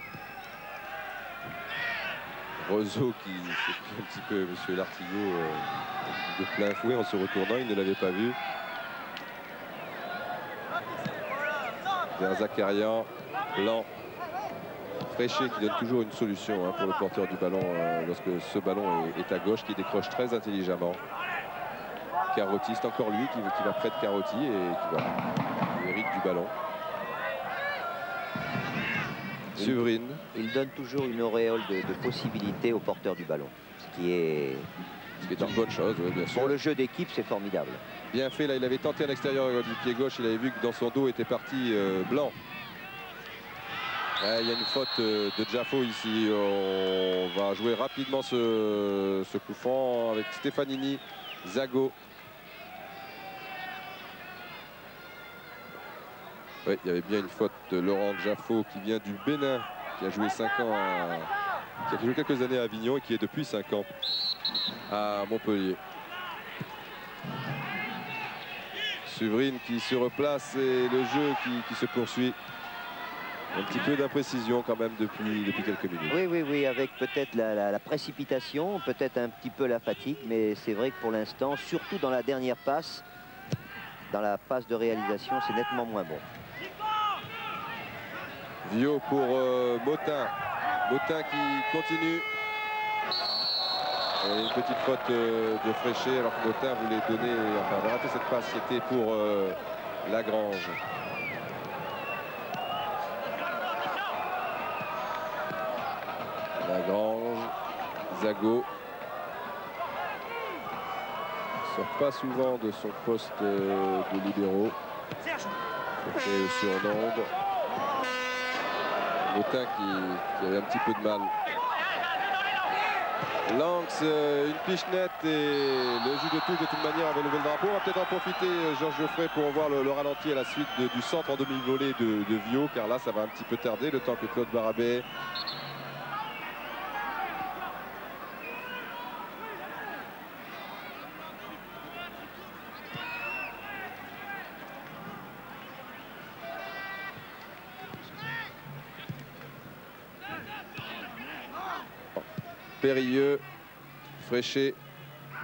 Roseau qui s'est pris un petit peu, monsieur Lartigot, de plein fouet en se retournant, il ne l'avait pas vu. Derzakarian, Blanc, Fréchet qui donne toujours une solution pour le porteur du ballon lorsque ce ballon est à gauche, qui décroche très intelligemment. Carotti, c'est encore lui qui va près de Carotti et qui hérite du ballon. Séverine. Il donne toujours une auréole de possibilités au porteur du ballon, ce qui est une bonne chose, oui, bien sûr. Pour le jeu d'équipe, c'est formidable. Bien fait, là il avait tenté à l'extérieur du pied gauche, il avait vu que dans son dos était parti Blanc. Il y a une faute de Jaffo ici. On va jouer rapidement ce coup franc avec Stefanini, Zago. Oui, il y avait bien une faute de Laurent Jaffo qui vient du Bénin, qui a joué 5 ans qui a joué quelques années à Avignon et qui est depuis 5 ans à Montpellier. Suvrine qui se replace et le jeu qui se poursuit. Un petit peu d'imprécision quand même depuis quelques minutes. Oui, avec peut-être la précipitation, peut-être un petit peu la fatigue, mais c'est vrai que pour l'instant, surtout dans la dernière passe, dans la passe de réalisation, c'est nettement moins bon. Viau pour Motin. Motin qui continue. Et une petite faute de Fréchet alors que Motin voulait donner, enfin avait raté cette passe, c'était pour Lagrange. Lagrange, Zago. Il sort pas souvent de son poste de libéraux. C'était sur l'onde. Motin qui avait un petit peu de mal. Lanx, une pichenette et le jus de touche de toute manière avait levé le drapeau. On va peut-être en profiter, Georges Geoffrey, pour voir le ralenti à la suite du centre en demi-volée de Viau, car là ça va un petit peu tarder le temps que Claude Barabé Périlleux, Fréchet,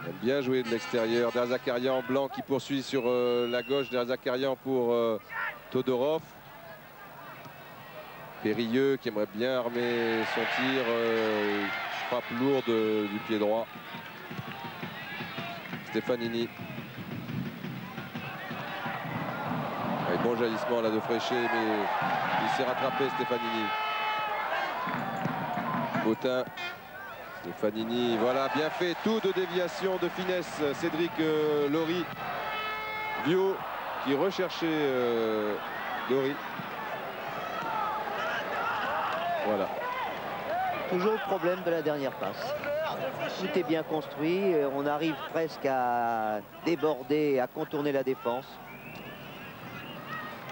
aime bien jouer de l'extérieur. Derzakarian, Blanc qui poursuit sur la gauche. Derzakarian pour Todorov. Périlleux qui aimerait bien armer son tir. Frappe lourde du pied droit. Stefanini. Avec bon jaillissement là de Fréchet, mais il s'est rattrapé Stefanini. Motin. Stefanini, voilà, bien fait, tout de déviation, de finesse, Cédric Lory. Viau qui recherchait Lory. Voilà. Toujours le problème de la dernière passe. Tout est bien construit, on arrive presque à déborder, à contourner la défense.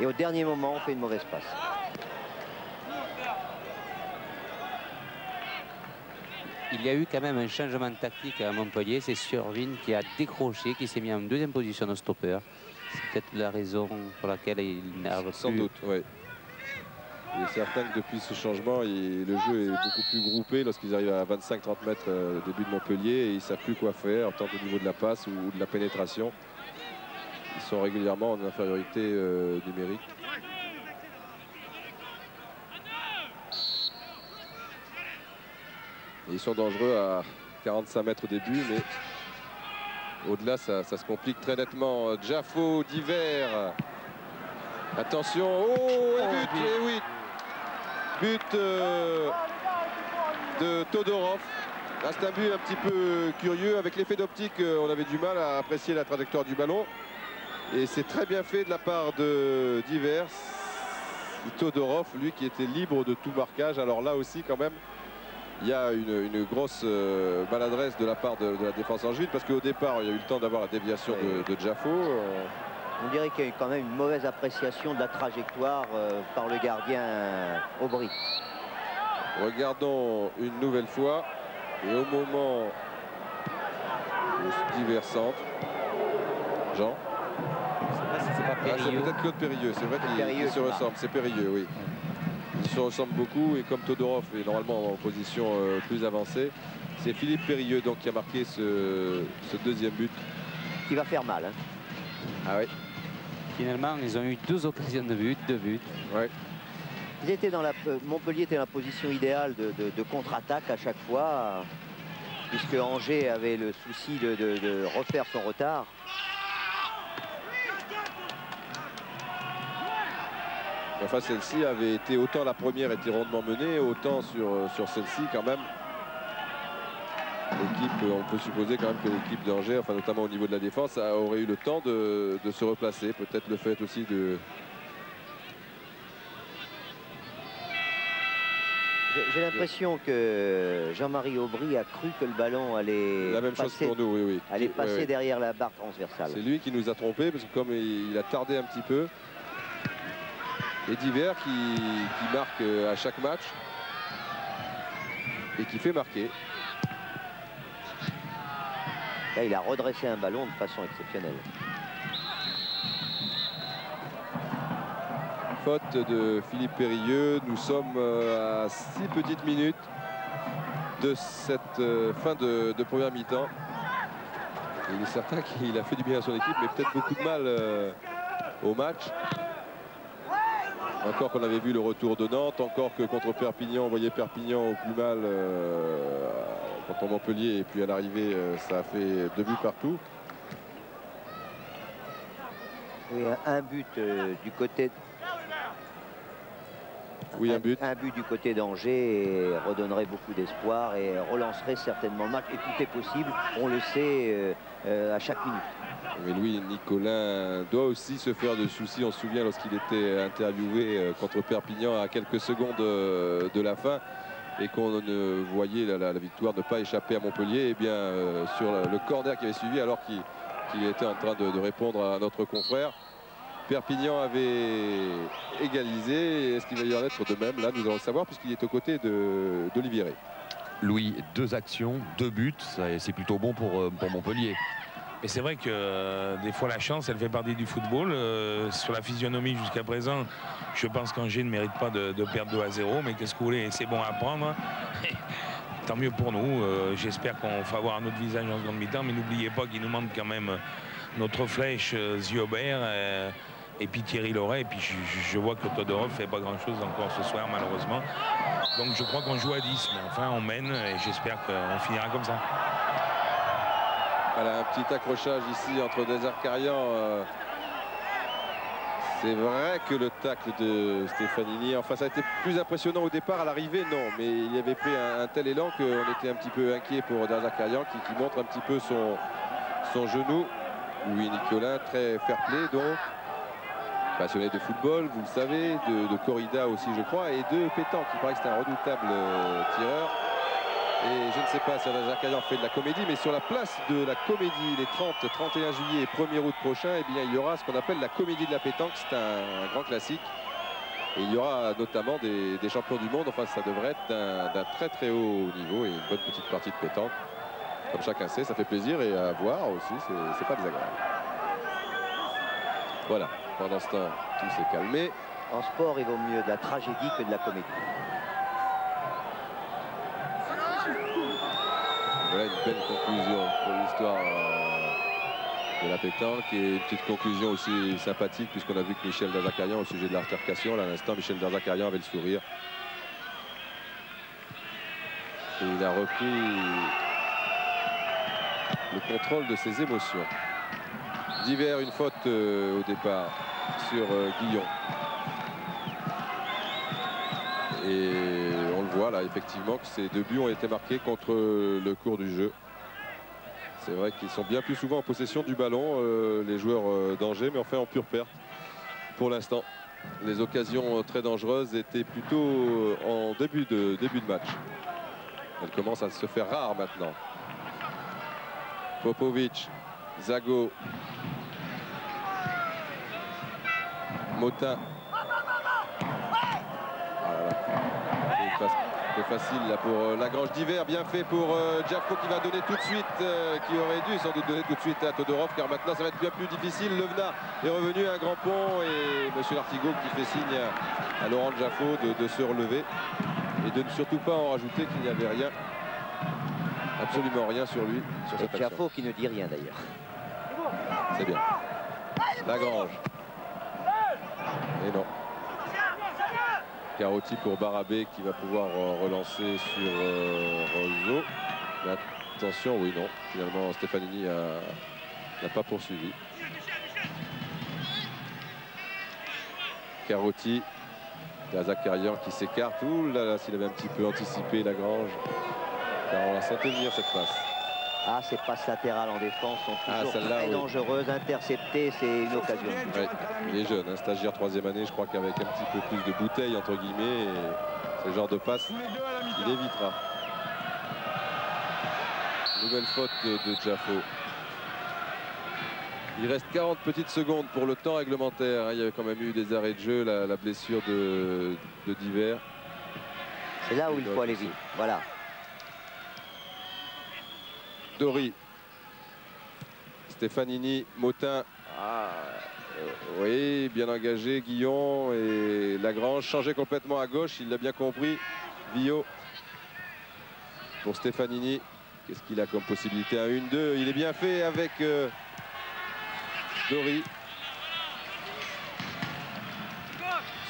Et au dernier moment, on fait une mauvaise passe. Il y a eu quand même un changement de tactique à Montpellier. C'est Suvrine qui a décroché, qui s'est mis en deuxième position de stopper. C'est peut-être la raison pour laquelle il n'arrive plus. Sans doute, oui. Il est certain que depuis ce changement, le jeu est beaucoup plus groupé lorsqu'ils arrivent à 25-30 mètres début de Montpellier et ils ne savent plus quoi faire, tant au niveau de la passe ou de la pénétration. Ils sont régulièrement en infériorité numérique. Et ils sont dangereux à 45 mètres au début, mais au-delà, ça se complique très nettement. Jaffo, Divers. Attention, oh, et but, et oui. But de Todorov. Là, c'est un but un petit peu curieux. Avec l'effet d'optique, on avait du mal à apprécier la trajectoire du ballon. Et c'est très bien fait de la part de Divers. Todorov, lui, qui était libre de tout marquage. Alors là aussi, quand même, il y a une grosse maladresse de la part de la défense angevine, parce qu'au départ, il y a eu le temps d'avoir la déviation de Jaffo. On dirait qu'il y a eu quand même une mauvaise appréciation de la trajectoire par le gardien Aubry. Regardons une nouvelle fois. Et au moment où Divers centre, Jean. C'est pas Périlleux. C'est peut-être Claude Périlleux, c'est vrai qu'il se ressemble. C'est Périlleux, oui. Ils se ressemblent beaucoup et comme Todorov est normalement en position plus avancée, c'est Philippe Périlleux donc, qui a marqué ce deuxième but. Qui va faire mal. Hein. Ah oui. Finalement, ils ont eu 2 occasions de but, 2 buts. Ouais. Ils étaient Montpellier était dans la position idéale de contre-attaque à chaque fois, puisque Angers avait le souci de refaire son retard. Enfin, celle-ci avait été, autant la première était rondement menée, autant sur celle-ci quand même. L'équipe, on peut supposer quand même que l'équipe d'Angers, enfin notamment au niveau de la défense, aurait eu le temps de se replacer. Peut-être le fait aussi de... J'ai l'impression que Jean-Marie Aubry a cru que le ballon allait la même passer, chose pour nous, oui. Allait passer derrière la barre transversale. C'est lui qui nous a trompés, parce que comme il a tardé un petit peu, et Divers qui marque à chaque match. et qui fait marquer. Là, il a redressé un ballon de façon exceptionnelle. Faute de Philippe Périlleux. Nous sommes à 6 petites minutes de cette fin de première mi-temps. Il est certain qu'il a fait du bien à son équipe, mais peut-être beaucoup de mal au match. Encore qu'on avait vu le retour de Nantes, encore que contre Perpignan, on voyait Perpignan au plus mal contre Montpellier, et puis à l'arrivée, ça a fait 2 buts partout. Oui, un but du côté... Oui, un but. Un but du côté d'Angers redonnerait beaucoup d'espoir et relancerait certainement le match. Et tout est possible, on le sait à chaque minute. Mais Louis Nicolin doit aussi se faire de soucis. On se souvient lorsqu'il était interviewé contre Perpignan à quelques secondes de la fin et qu'on voyait la victoire ne pas échapper à Montpellier. Et bien sur le corner qui avait suivi alors qu'il était en train de répondre à notre confrère. Perpignan avait égalisé. Est-ce qu'il va y en être de même? Là, nous allons le savoir puisqu'il est aux côtés d'Olivier Ray. Louis, 2 actions, 2 buts, c'est plutôt bon pour Montpellier. Mais c'est vrai que des fois la chance, elle fait partie du football. Sur la physionomie jusqu'à présent, je pense qu'Angers ne mérite pas de perdre 2-0. Mais qu'est-ce que vous voulez, c'est bon à prendre. Tant mieux pour nous. J'espère qu'on va avoir un autre visage en seconde mi-temps. Mais n'oubliez pas qu'il nous manque quand même notre flèche Ziobert. Et puis Thierry Loret, et puis je vois que Todorov ne fait pas grand-chose encore ce soir, malheureusement. Donc je crois qu'on joue à 10, mais enfin on mène, et j'espère qu'on finira comme ça. Voilà, un petit accrochage ici entre Deserkarian. C'est vrai que le tacle de Stefanini, enfin ça a été plus impressionnant au départ, à l'arrivée non, mais il avait pris un tel élan qu'on était un petit peu inquiet pour Deserkarian qui montre un petit peu son genou. Louis Nicolin, très fair-play donc. Passionné de football, vous le savez, de corrida aussi je crois, et de pétanque. Il paraît que c'est un redoutable tireur. Et je ne sais pas si Deserkarian fait de la comédie, mais sur la place de la comédie les 30, 31 juillet et 1er août prochain, eh bien, il y aura ce qu'on appelle la comédie de la pétanque. C'est un grand classique. Et il y aura notamment des champions du monde. Enfin, ça devrait être d'un très très haut niveau et une bonne petite partie de pétanque. Comme chacun sait, ça fait plaisir et à voir aussi, c'est pas désagréable. Voilà. Pendant ce temps, tout s'est calmé. En sport, il vaut mieux de la tragédie que de la comédie. Voilà une belle conclusion pour l'histoire de la pétanque et une petite conclusion aussi sympathique puisqu'on a vu que Michel Deserkarian au sujet de l'altercation, là à l'instant, Michel Deserkarian avait le sourire. Et il a repris le contrôle de ses émotions. Diver, une faute au départ sur Guillon. Et on le voit là effectivement que ces 2 buts ont été marqués contre le cours du jeu. C'est vrai qu'ils sont bien plus souvent en possession du ballon, les joueurs d'Angers, mais enfin en pure perte pour l'instant. Les occasions très dangereuses étaient plutôt en début de match. Elles commencent à se faire rares maintenant. Popovic, Zago, Motin. C'est facile là pour Lagrange. Diver, bien fait pour Jaffo qui va donner tout de suite, qui aurait dû sans doute donner tout de suite à Todorov, car maintenant ça va être bien plus difficile. Levna est revenu à un grand pont et M. Lartigot qui fait signe à Laurent Jaffo de se relever et de ne surtout pas en rajouter qu'il n'y avait rien, absolument rien sur lui, sur cette action. Jaffo qui ne dit rien d'ailleurs. C'est bien. Lagrange. Et non. Carotti pour Barabé qui va pouvoir relancer sur Roseau. Mais attention, oui, non. Finalement, Stefanini n'a pas poursuivi. Carotti, Deserkarian qui s'écarte. Ouh là là, s'il avait un petit peu anticipé Lagrange. Car on la sentait venir cette passe. Ah, ces passes latérales en défense sont toujours très dangereuses. Interceptées, c'est une occasion. Ouais, il est jeune, hein, stagiaire 3e année. Je crois qu'avec un petit peu plus de bouteilles, entre guillemets, et ce genre de passe, il évitera. Nouvelle faute de Jaffo. Il reste 40 petites secondes pour le temps réglementaire. Hein. Il y avait quand même eu des arrêts de jeu, la blessure de Diver. C'est là où il faut aller vite. Voilà. Dory. Stefanini, Motin. Oui, bien engagé, Guillon et Lagrange. Changé complètement à gauche, il l'a bien compris. Villot pour Stefanini. Qu'est-ce qu'il a comme possibilité? Un 1-2. Il est bien fait avec Dory.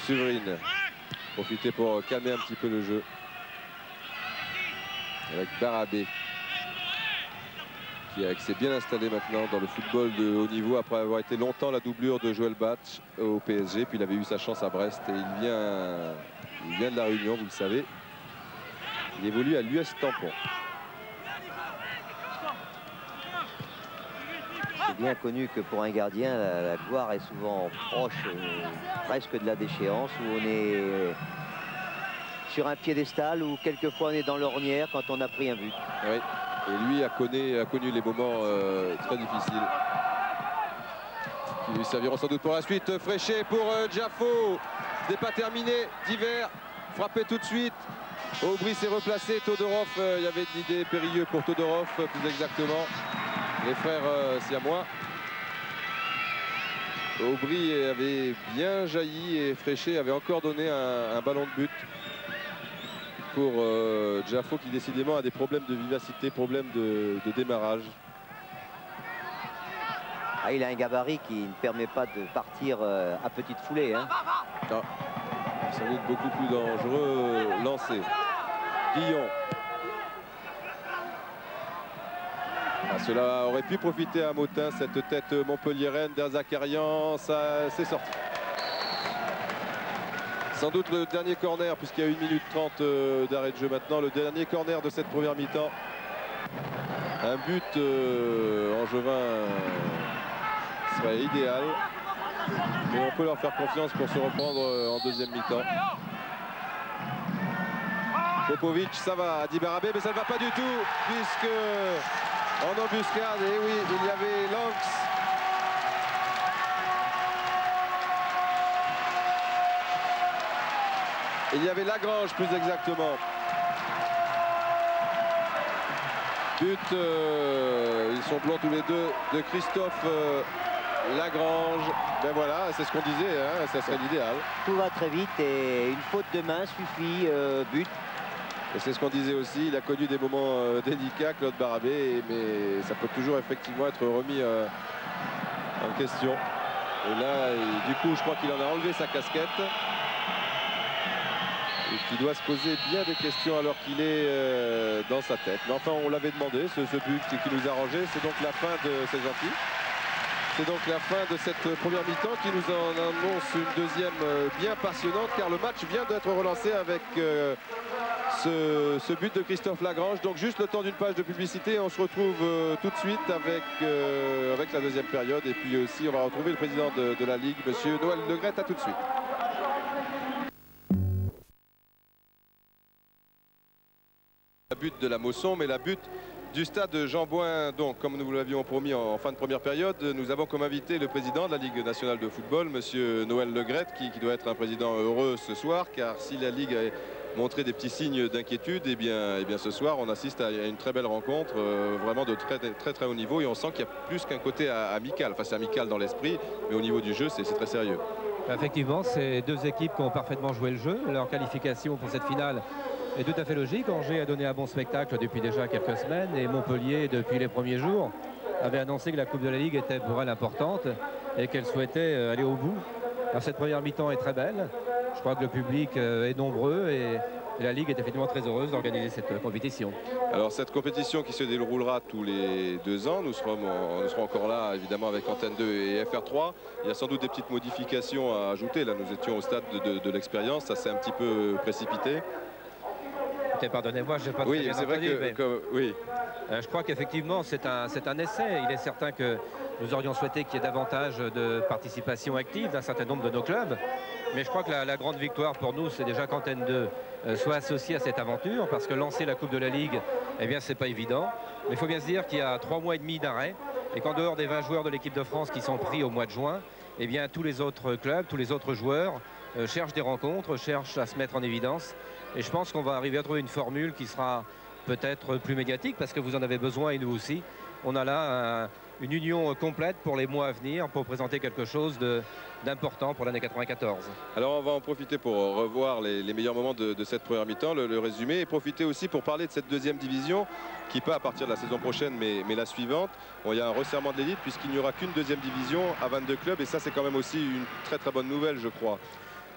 Suvrine. Profiter pour calmer un petit peu le jeu. Avec Barabé. Qui s'est bien installé maintenant dans le football de haut niveau après avoir été longtemps la doublure de Joël Batch au PSG. Puis il avait eu sa chance à Brest et il vient de la Réunion, vous le savez. Il évolue à l'US Tampon. C'est bien connu que pour un gardien, la gloire est souvent proche, presque de la déchéance, où on est sur un piédestal, ou quelquefois on est dans l'ornière quand on a pris un but. Oui. Et lui a connu les moments très difficiles qui lui serviront sans doute pour la suite. Fréchet pour Diafo. Ce n'est pas terminé. Diver frappé tout de suite. Aubry s'est replacé. Todorov, il y avait une idée périlleuse pour Todorov, plus exactement. Les frères siamois. Aubry avait bien jailli et Fréchet avait encore donné un ballon de but pour Diafo, qui décidément a des problèmes de vivacité, problèmes de démarrage. Il a un gabarit qui ne permet pas de partir à petite foulée. Hein. Non. Sans doute beaucoup plus dangereux lancé. Guillon. Cela aurait pu profiter à Motin, cette tête montpelliéraine d'Azakarian. Ça c'est sorti. Sans doute le dernier corner, puisqu'il y a 1 minute 30 d'arrêt de jeu maintenant. Le dernier corner de cette première mi-temps. Un but angevin serait idéal. Mais on peut leur faire confiance pour se reprendre en deuxième mi-temps. Popovic, ça va, dit Barabé, mais ça ne va pas du tout, puisque en embuscade, et oui, il y avait Lanx. Il y avait Lagrange, plus exactement. But, ils sont blancs tous les deux, de Christophe Lagrange. Ben voilà, c'est ce qu'on disait, hein, ça serait l'idéal. Tout va très vite et une faute de main suffit, but. Et c'est ce qu'on disait aussi, il a connu des moments délicats, Claude Barabé, mais ça peut toujours effectivement être remis en question. Et là, du coup, je crois qu'il en a enlevé sa casquette. Et qu'il doit se poser bien des questions alors qu'il est dans sa tête. Mais enfin, on l'avait demandé, ce but qui nous a rangé. C'est donc la fin de... C'est gentil. C'est donc la fin de cette première mi-temps qui nous en annonce une deuxième bien passionnante, car le match vient d'être relancé avec ce but de Christophe Lagrange. Donc juste le temps d'une page de publicité. On se retrouve tout de suite avec la deuxième période. Et puis aussi, on va retrouver le président de la Ligue, monsieur Noël Le Graët. À tout de suite. La butte de la Mosson, mais la butte du stade Jean-Bouin. Donc, comme nous l'avions promis en fin de première période, nous avons comme invité le président de la Ligue nationale de football, monsieur Noël Le Graët, qui doit être un président heureux ce soir, car si la Ligue a montré des petits signes d'inquiétude, eh bien ce soir, on assiste à une très belle rencontre, vraiment de très haut niveau, et on sent qu'il y a plus qu'un côté amical. Enfin, c'est amical dans l'esprit, mais au niveau du jeu, c'est très sérieux. Effectivement, c'est deux équipes qui ont parfaitement joué le jeu. Leur qualification pour cette finale est tout à fait logique. Angers a donné un bon spectacle depuis déjà quelques semaines et Montpellier, depuis les premiers jours, avait annoncé que la Coupe de la Ligue était pour elle importante et qu'elle souhaitait aller au bout. Alors, cette première mi-temps est très belle. Je crois que le public est nombreux et la Ligue est effectivement très heureuse d'organiser cette compétition. Alors cette compétition qui se déroulera tous les 2 ans, nous serons encore là évidemment avec Antenne 2 et FR3. Il y a sans doute des petites modifications à ajouter. Là, nous étions au stade de l'expérience, ça s'est un petit peu précipité. Pardonnez-moi, je n'ai pas oui, c'est vrai que oui. Je crois qu'effectivement c'est un essai. Il est certain que nous aurions souhaité qu'il y ait davantage de participation active d'un certain nombre de nos clubs. Mais je crois que la grande victoire pour nous, c'est déjà qu'Antenne 2 soit associée à cette aventure, parce que lancer la Coupe de la Ligue, eh bien c'est pas évident. Mais il faut bien se dire qu'il y a 3 mois et demi d'arrêt et qu'en dehors des 20 joueurs de l'équipe de France qui sont pris au mois de juin, eh bien tous les autres clubs, tous les autres joueurs cherchent des rencontres, cherchent à se mettre en évidence. Et je pense qu'on va arriver à trouver une formule qui sera peut-être plus médiatique, parce que vous en avez besoin et nous aussi. On a là une union complète pour les mois à venir, pour présenter quelque chose d'important pour l'année 94. Alors on va en profiter pour revoir les meilleurs moments de cette première mi-temps, le résumé, et profiter aussi pour parler de cette deuxième division, qui pas à partir de la saison prochaine, mais la suivante. Bon, il y a un resserrement de l'élite, puisqu'il n'y aura qu'une deuxième division à 22 clubs, et ça c'est quand même aussi une très très bonne nouvelle, je crois.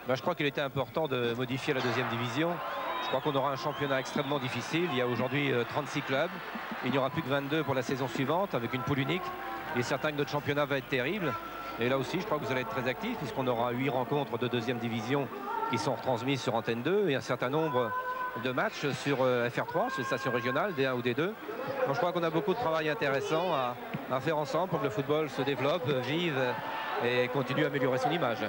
Ben, je crois qu'il était important de modifier la deuxième division. Je crois qu'on aura un championnat extrêmement difficile. Il y a aujourd'hui 36 clubs. Il n'y aura plus que 22 pour la saison suivante avec une poule unique. Il est certain que notre championnat va être terrible. Et là aussi, je crois que vous allez être très actifs puisqu'on aura 8 rencontres de deuxième division qui sont retransmises sur Antenne 2 et un certain nombre de matchs sur FR3, sur les stations régionales, D1 ou D2. Donc je crois qu'on a beaucoup de travail intéressant à faire ensemble pour que le football se développe, vive et continue à améliorer son image.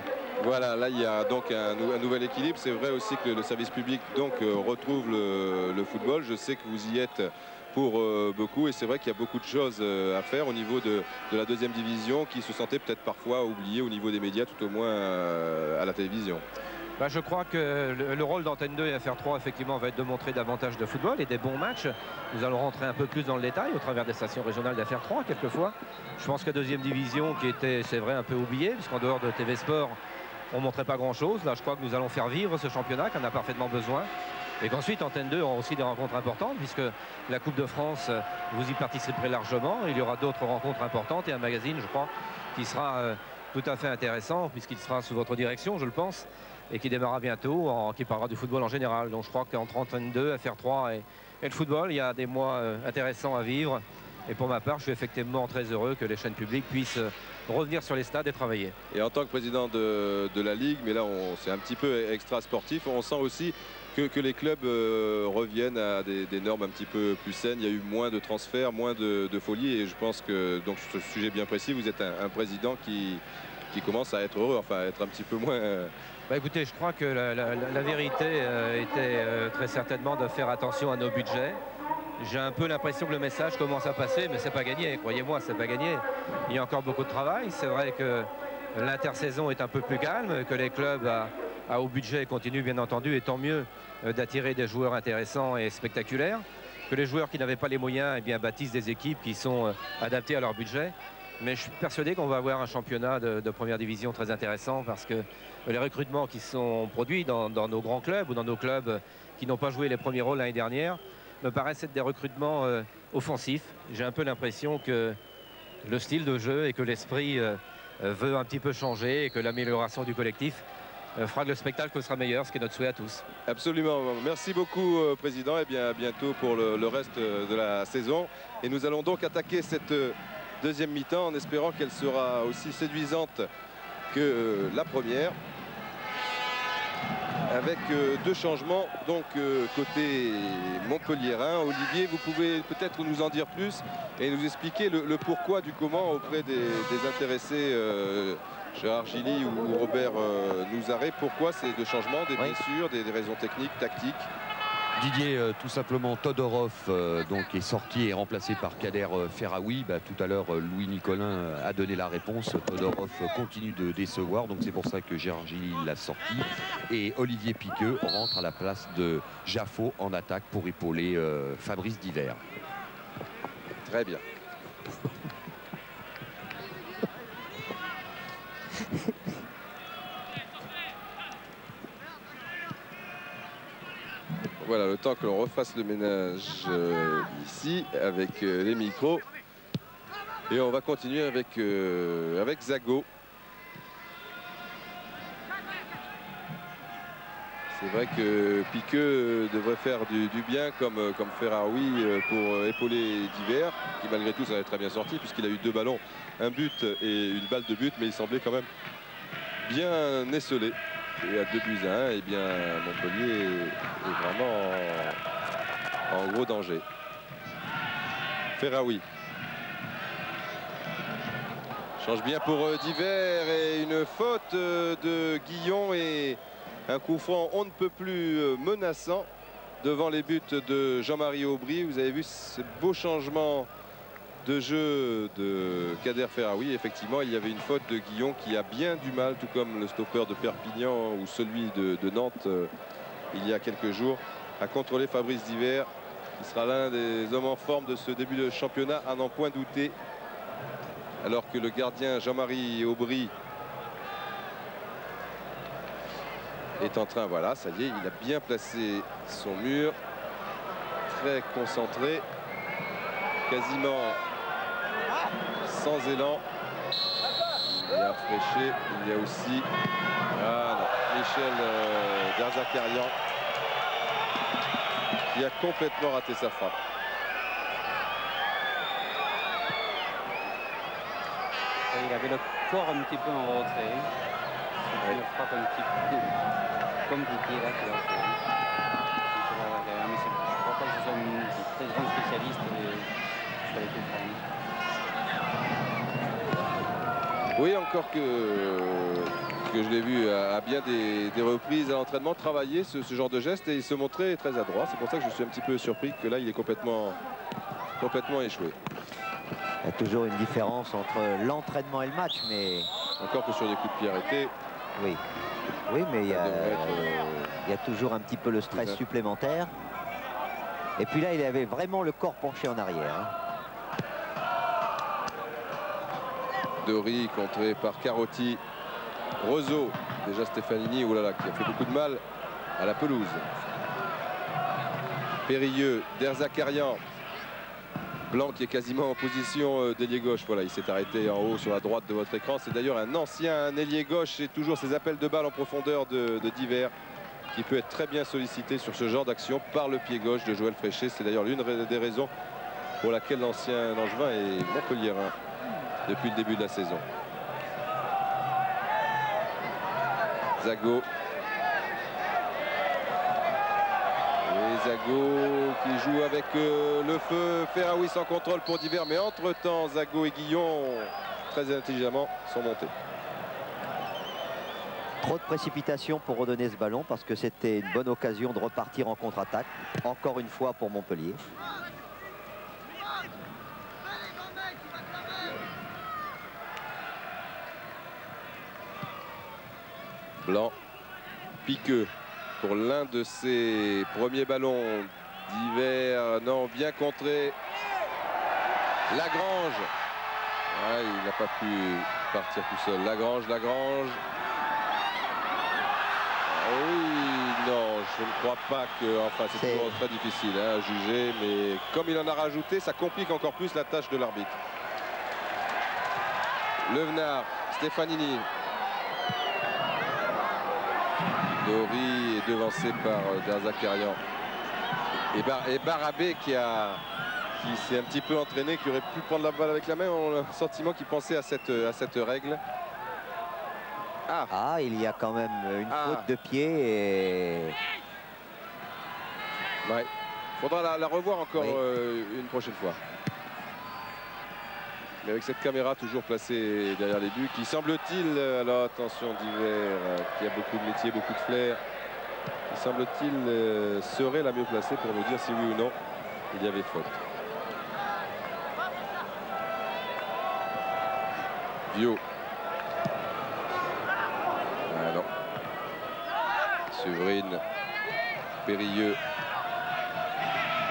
Voilà, là il y a donc un nouvel équilibre. C'est vrai aussi que le service public donc retrouve le football. Je sais que vous y êtes pour beaucoup, et c'est vrai qu'il y a beaucoup de choses à faire au niveau de la deuxième division qui se sentait peut-être parfois oubliée au niveau des médias, tout au moins à la télévision. Ben, je crois que le rôle d'Antenne 2 et FR3 effectivement va être de montrer davantage de football et des bons matchs. Nous allons rentrer un peu plus dans le détail au travers des stations régionales d'FR3 quelquefois. Je pense que la deuxième division qui était, c'est vrai, un peu oubliée, puisqu'en dehors de TV Sport, on ne montrait pas grand-chose. Là, je crois que nous allons faire vivre ce championnat qu'on a parfaitement besoin. Et qu'ensuite, Antenne 2 aura aussi des rencontres importantes, puisque la Coupe de France, vous y participerez largement. Il y aura d'autres rencontres importantes et un magazine, je crois, qui sera tout à fait intéressant, puisqu'il sera sous votre direction, je le pense, et qui démarrera bientôt, qui parlera du football en général. Donc je crois qu'entre Antenne 2, FR3 et le football, il y a des mois intéressants à vivre. Et pour ma part, je suis effectivement très heureux que les chaînes publiques puissent revenir sur les stades et travailler. Et en tant que président de la Ligue, mais là c'est un petit peu extra sportif, on sent aussi que les clubs reviennent à des normes un petit peu plus saines. Il y a eu moins de transferts, moins de folie, et je pense que, donc sur ce sujet bien précis, vous êtes un président qui commence à être heureux, enfin à être un petit peu moins... Bah écoutez, je crois que la vérité était très certainement de faire attention à nos budgets. J'ai un peu l'impression que le message commence à passer, mais c'est pas gagné, croyez-moi, c'est pas gagné. Il y a encore beaucoup de travail. C'est vrai que l'intersaison est un peu plus calme, que les clubs à haut budget continuent bien entendu, et tant mieux d'attirer des joueurs intéressants et spectaculaires. Que les joueurs qui n'avaient pas les moyens, eh bien, bâtissent des équipes qui sont adaptées à leur budget. Mais je suis persuadé qu'on va avoir un championnat de première division très intéressant, parce que les recrutements qui sont produits dans nos grands clubs ou dans nos clubs qui n'ont pas joué les premiers rôles l'année dernière me paraissent être des recrutements offensifs. J'ai un peu l'impression que le style de jeu et que l'esprit veut un petit peu changer, et que l'amélioration du collectif fera que le spectacle sera meilleur, ce qui est notre souhait à tous. Absolument. Merci beaucoup, Président. Et bien à bientôt pour le reste de la saison. Et nous allons donc attaquer cette deuxième mi-temps en espérant qu'elle sera aussi séduisante que la première, avec deux changements donc côté montpelliérain. Olivier, vous pouvez peut-être nous en dire plus et nous expliquer le pourquoi du comment auprès des intéressés, Gérard Gilly ou Robert Nouzaré. Pourquoi ces deux changements, des blessures, des raisons techniques, tactiques? Didier, tout simplement, Todorov donc est sorti et remplacé par Kader Ferraoui. Tout à l'heure, Louis Nicolin a donné la réponse. Todorov continue de décevoir, donc c'est pour ça que Gérard Gilly l'a sorti. Et Olivier Piqueux rentre à la place de Jaffo en attaque pour épauler Fabrice Divert. Très bien. Voilà, le temps que l'on refasse le ménage ici avec les micros. Et on va continuer avec Zago. C'est vrai que Piqueux devrait faire du bien comme Ferraoui pour épauler Divert, qui malgré tout ça avait très bien sorti puisqu'il a eu 2 ballons, un but et une balle de but, mais il semblait quand même bien esselé. Et à 2-1, et bien Montpellier est vraiment en gros danger. Ferraoui change bien pour Divert, et une faute de Guillon et un coup franc on ne peut plus menaçant devant les buts de Jean-Marie Aubry. Vous avez vu ce beau changement de jeu de Kader Ferraoui. Effectivement, il y avait une faute de Guillon qui a bien du mal, tout comme le stopper de Perpignan ou celui de Nantes il y a quelques jours, à contrôler Fabrice Divert. qui sera l'un des hommes en forme de ce début de championnat, à n'en point douter. Alors que le gardien Jean-Marie Aubry est en train, voilà, ça y est, il a bien placé son mur. Très concentré, quasiment sans élan. Il y a Fréchet, il y a aussi Michel Derzakarian qui a complètement raté sa frappe. Il avait le corps un petit peu en retrait. Une frappe un petit peu compliquée là qu'il a fait. Mais je ne crois pas que ce soit un très grand spécialiste sur les coups francs. Oui, encore que je l'ai vu à bien des reprises à l'entraînement travailler ce genre de geste, et il se montrait très adroit. C'est pour ça que je suis un petit peu surpris que là il est complètement échoué. Il y a toujours une différence entre l'entraînement et le match, mais encore que sur des coups de pied arrêtés. Oui, oui, mais il y a toujours un petit peu le stress supplémentaire. Et puis là, il avait vraiment le corps penché en arrière. Hein. Dory contré par Carotti. Roseau, déjà Stefanini, oh là là, qui a fait beaucoup de mal à la pelouse. Périlleux, Derzakarian. Blanc qui est quasiment en position d'ailier gauche. Voilà, il s'est arrêté en haut sur la droite de votre écran. C'est d'ailleurs un ancien ailier gauche et toujours ses appels de balle en profondeur de Divers qui peut être très bien sollicité sur ce genre d'action par le pied gauche de Joël Fréchet. C'est d'ailleurs l'une des raisons pour laquelle l'ancien Angevin est montpelliérain depuis le début de la saison. Zago. Et Zago qui joue avec le feu. Ferraoui sans contrôle pour Divers. Mais entre-temps, Zago et Guillon, très intelligemment, sont montés. Trop de précipitation pour redonner ce ballon parce que c'était une bonne occasion de repartir en contre-attaque. Encore une fois pour Montpellier. Blanc, piqueux pour l'un de ses premiers ballons d'hiver. Non, bien contré. Lagrange. Ah, il n'a pas pu partir tout seul. Lagrange. Oui, non, je ne crois pas que... Enfin, c'est toujours très difficile à juger, mais comme il en a rajouté, ça complique encore plus la tâche de l'arbitre. Levenard, Stefanini. Dory est devancé par Derzakarian. Et Barabé qui s'est un petit peu entraîné, qui aurait pu prendre la balle avec la main. On a le sentiment qu'il pensait à cette règle. Ah, il y a quand même une faute de pied. Et... ouais. Faudra la revoir encore une prochaine fois. Mais avec cette caméra toujours placée derrière les buts, qui semble-t-il, alors attention Divers, qui a beaucoup de métier, beaucoup de flair, qui semble-t-il serait la mieux placée pour nous dire si oui ou non il y avait faute. Vio. Ah non. Séverine. Périlleux.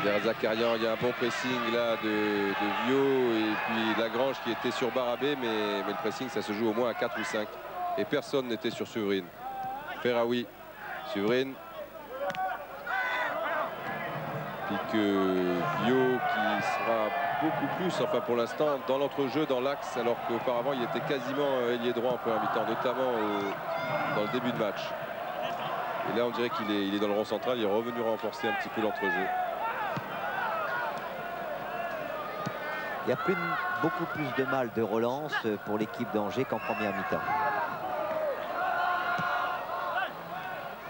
Derzakarian, il y a un bon pressing là de Vio et puis Lagrange qui était sur Barabé, mais le pressing ça se joue au moins à 4 ou 5 et personne n'était sur Séverine. Ferraoui, Séverine. Puis que Vio qui sera beaucoup plus, enfin pour l'instant, dans l'entrejeu, dans l'axe, alors qu'auparavant il était quasiment ailier droit en première mi-temps, notamment dans le début de match. Et là on dirait qu'il est dans le rond central, il est revenu renforcer un petit peu l'entrejeu. Il y a beaucoup plus de mal de relance pour l'équipe d'Angers qu'en première mi-temps.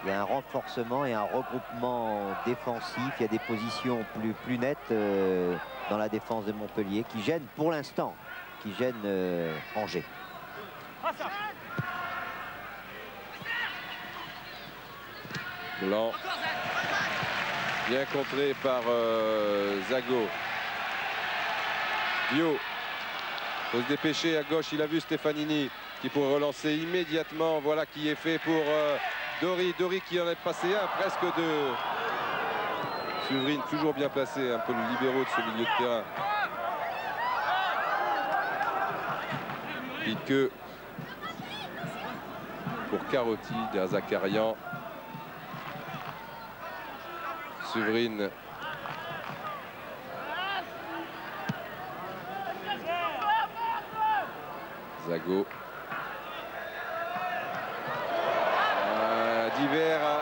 Il y a un renforcement et un regroupement défensif. Il y a des positions plus nettes dans la défense de Montpellier qui gênent pour l'instant, Angers. Blanc. Bien contré par Zago. Vio. Faut se dépêcher à gauche. Il a vu Stefanini qui pourrait relancer immédiatement. Voilà qui est fait pour Dory. Dory qui en est passé un presque deux Séverine toujours bien placé, un peu le libéraux de ce milieu de terrain. Piqueux pour Carotti, derrière Zakarian. Séverine. Zago. Diver à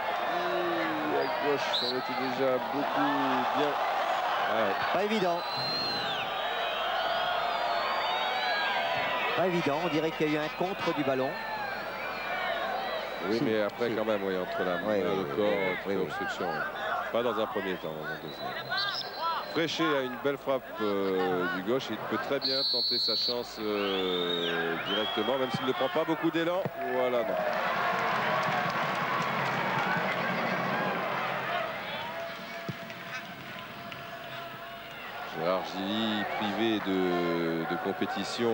gauche, ça aurait été déjà beaucoup bien. Pas évident. Pas évident, on dirait qu'il y a eu un contre du ballon. Oui, mais après quand même, oui, entre la main et le corps, obstruction. Oui. Pas dans un premier temps, dans un deuxième. Fréchet a une belle frappe du gauche. Il peut très bien tenter sa chance directement, même s'il ne prend pas beaucoup d'élan. Voilà, non. Gérard Gilly, privé de compétition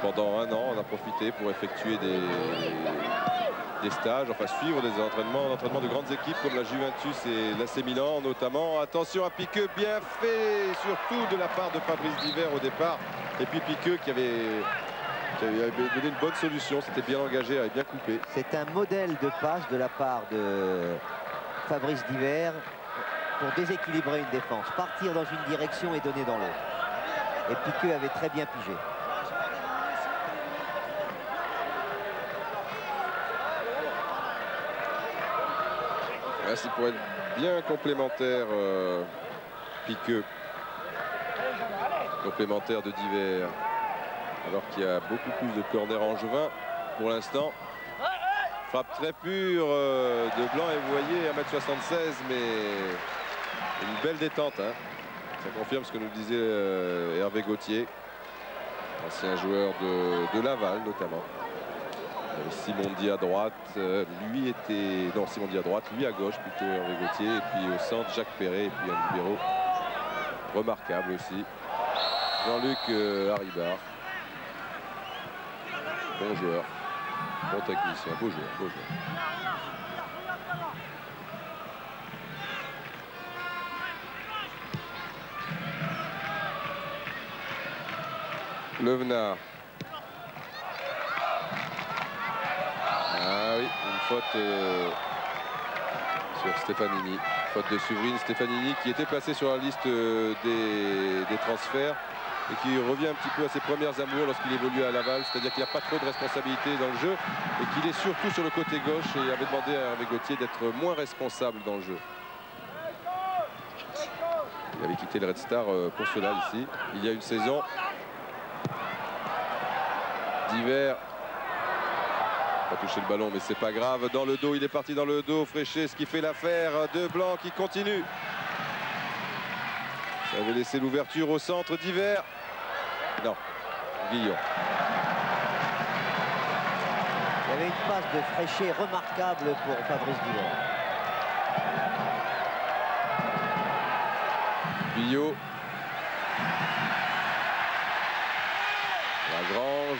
pendant un an, on a profité pour effectuer des stages, enfin suivre des entraînements de grandes équipes comme la Juventus et l'AC Milan notamment. Attention à Piqueux, bien fait surtout de la part de Fabrice Diver au départ. Et puis Piqueux qui avait donné une bonne solution, c'était bien engagé, avait bien coupé. C'est un modèle de passe de la part de Fabrice Diver pour déséquilibrer une défense, partir dans une direction et donner dans l'autre. Et Piqueux avait très bien pigé. Là, c'est pour être bien complémentaire, Piqueux. Complémentaire de Diver. Alors qu'il y a beaucoup plus de corners angevins pour l'instant. Frappe très pure de Blanc et vous voyez 1m76, mais une belle détente. Hein. Ça confirme ce que nous disait Hervé Gauthier, ancien joueur de Laval notamment. Simondi à droite, lui était... Non, Simondi à droite, lui à gauche plutôt, Hervé Gauthier. Et puis au centre, Jacques Perret et puis un libéro remarquable aussi. Jean-Luc Haribar. Bon joueur, bon technicien, beau joueur, beau joueur. Levenard. Ah oui, une faute sur Stefanini. Faute de Séverine. Stefanini qui était placé sur la liste des transferts et qui revient un petit peu à ses premières amours lorsqu'il évolue à Laval. C'est-à-dire qu'il n'y a pas trop de responsabilité dans le jeu et qu'il est surtout sur le côté gauche et il avait demandé à Hervé Gauthier d'être moins responsable dans le jeu. Il avait quitté le Red Star pour cela ici. Il y a une saison. Diver. Pas touché le ballon, mais c'est pas grave. Dans le dos, il est parti dans le dos. Fréchet, ce qui fait l'affaire de Blanc qui continue. Ça avait laissé l'ouverture au centre. Diver. Non, Guillon. Il y avait une passe de Fréchet remarquable pour Fabrice Diver. Billot. Lagrange.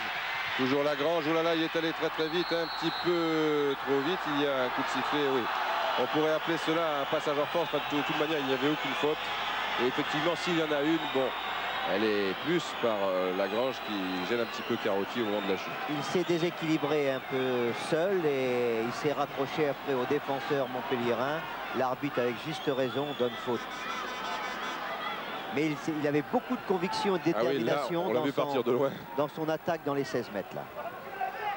Toujours Lagrange. Oh là là, il est allé très très vite, un petit peu trop vite. Il y a un coup de sifflet, oui. On pourrait appeler cela un passage en force. De toute manière, il n'y avait aucune faute. Et effectivement, s'il y en a une, bon, elle est plus par Lagrange qui gêne un petit peu Carotti au moment de la chute. Il s'est déséquilibré un peu seul et il s'est raccroché après au défenseur montpelliérain. L'arbitre, avec juste raison, donne faute. Mais il avait beaucoup de conviction et de détermination dans son attaque dans les 16 mètres. Là.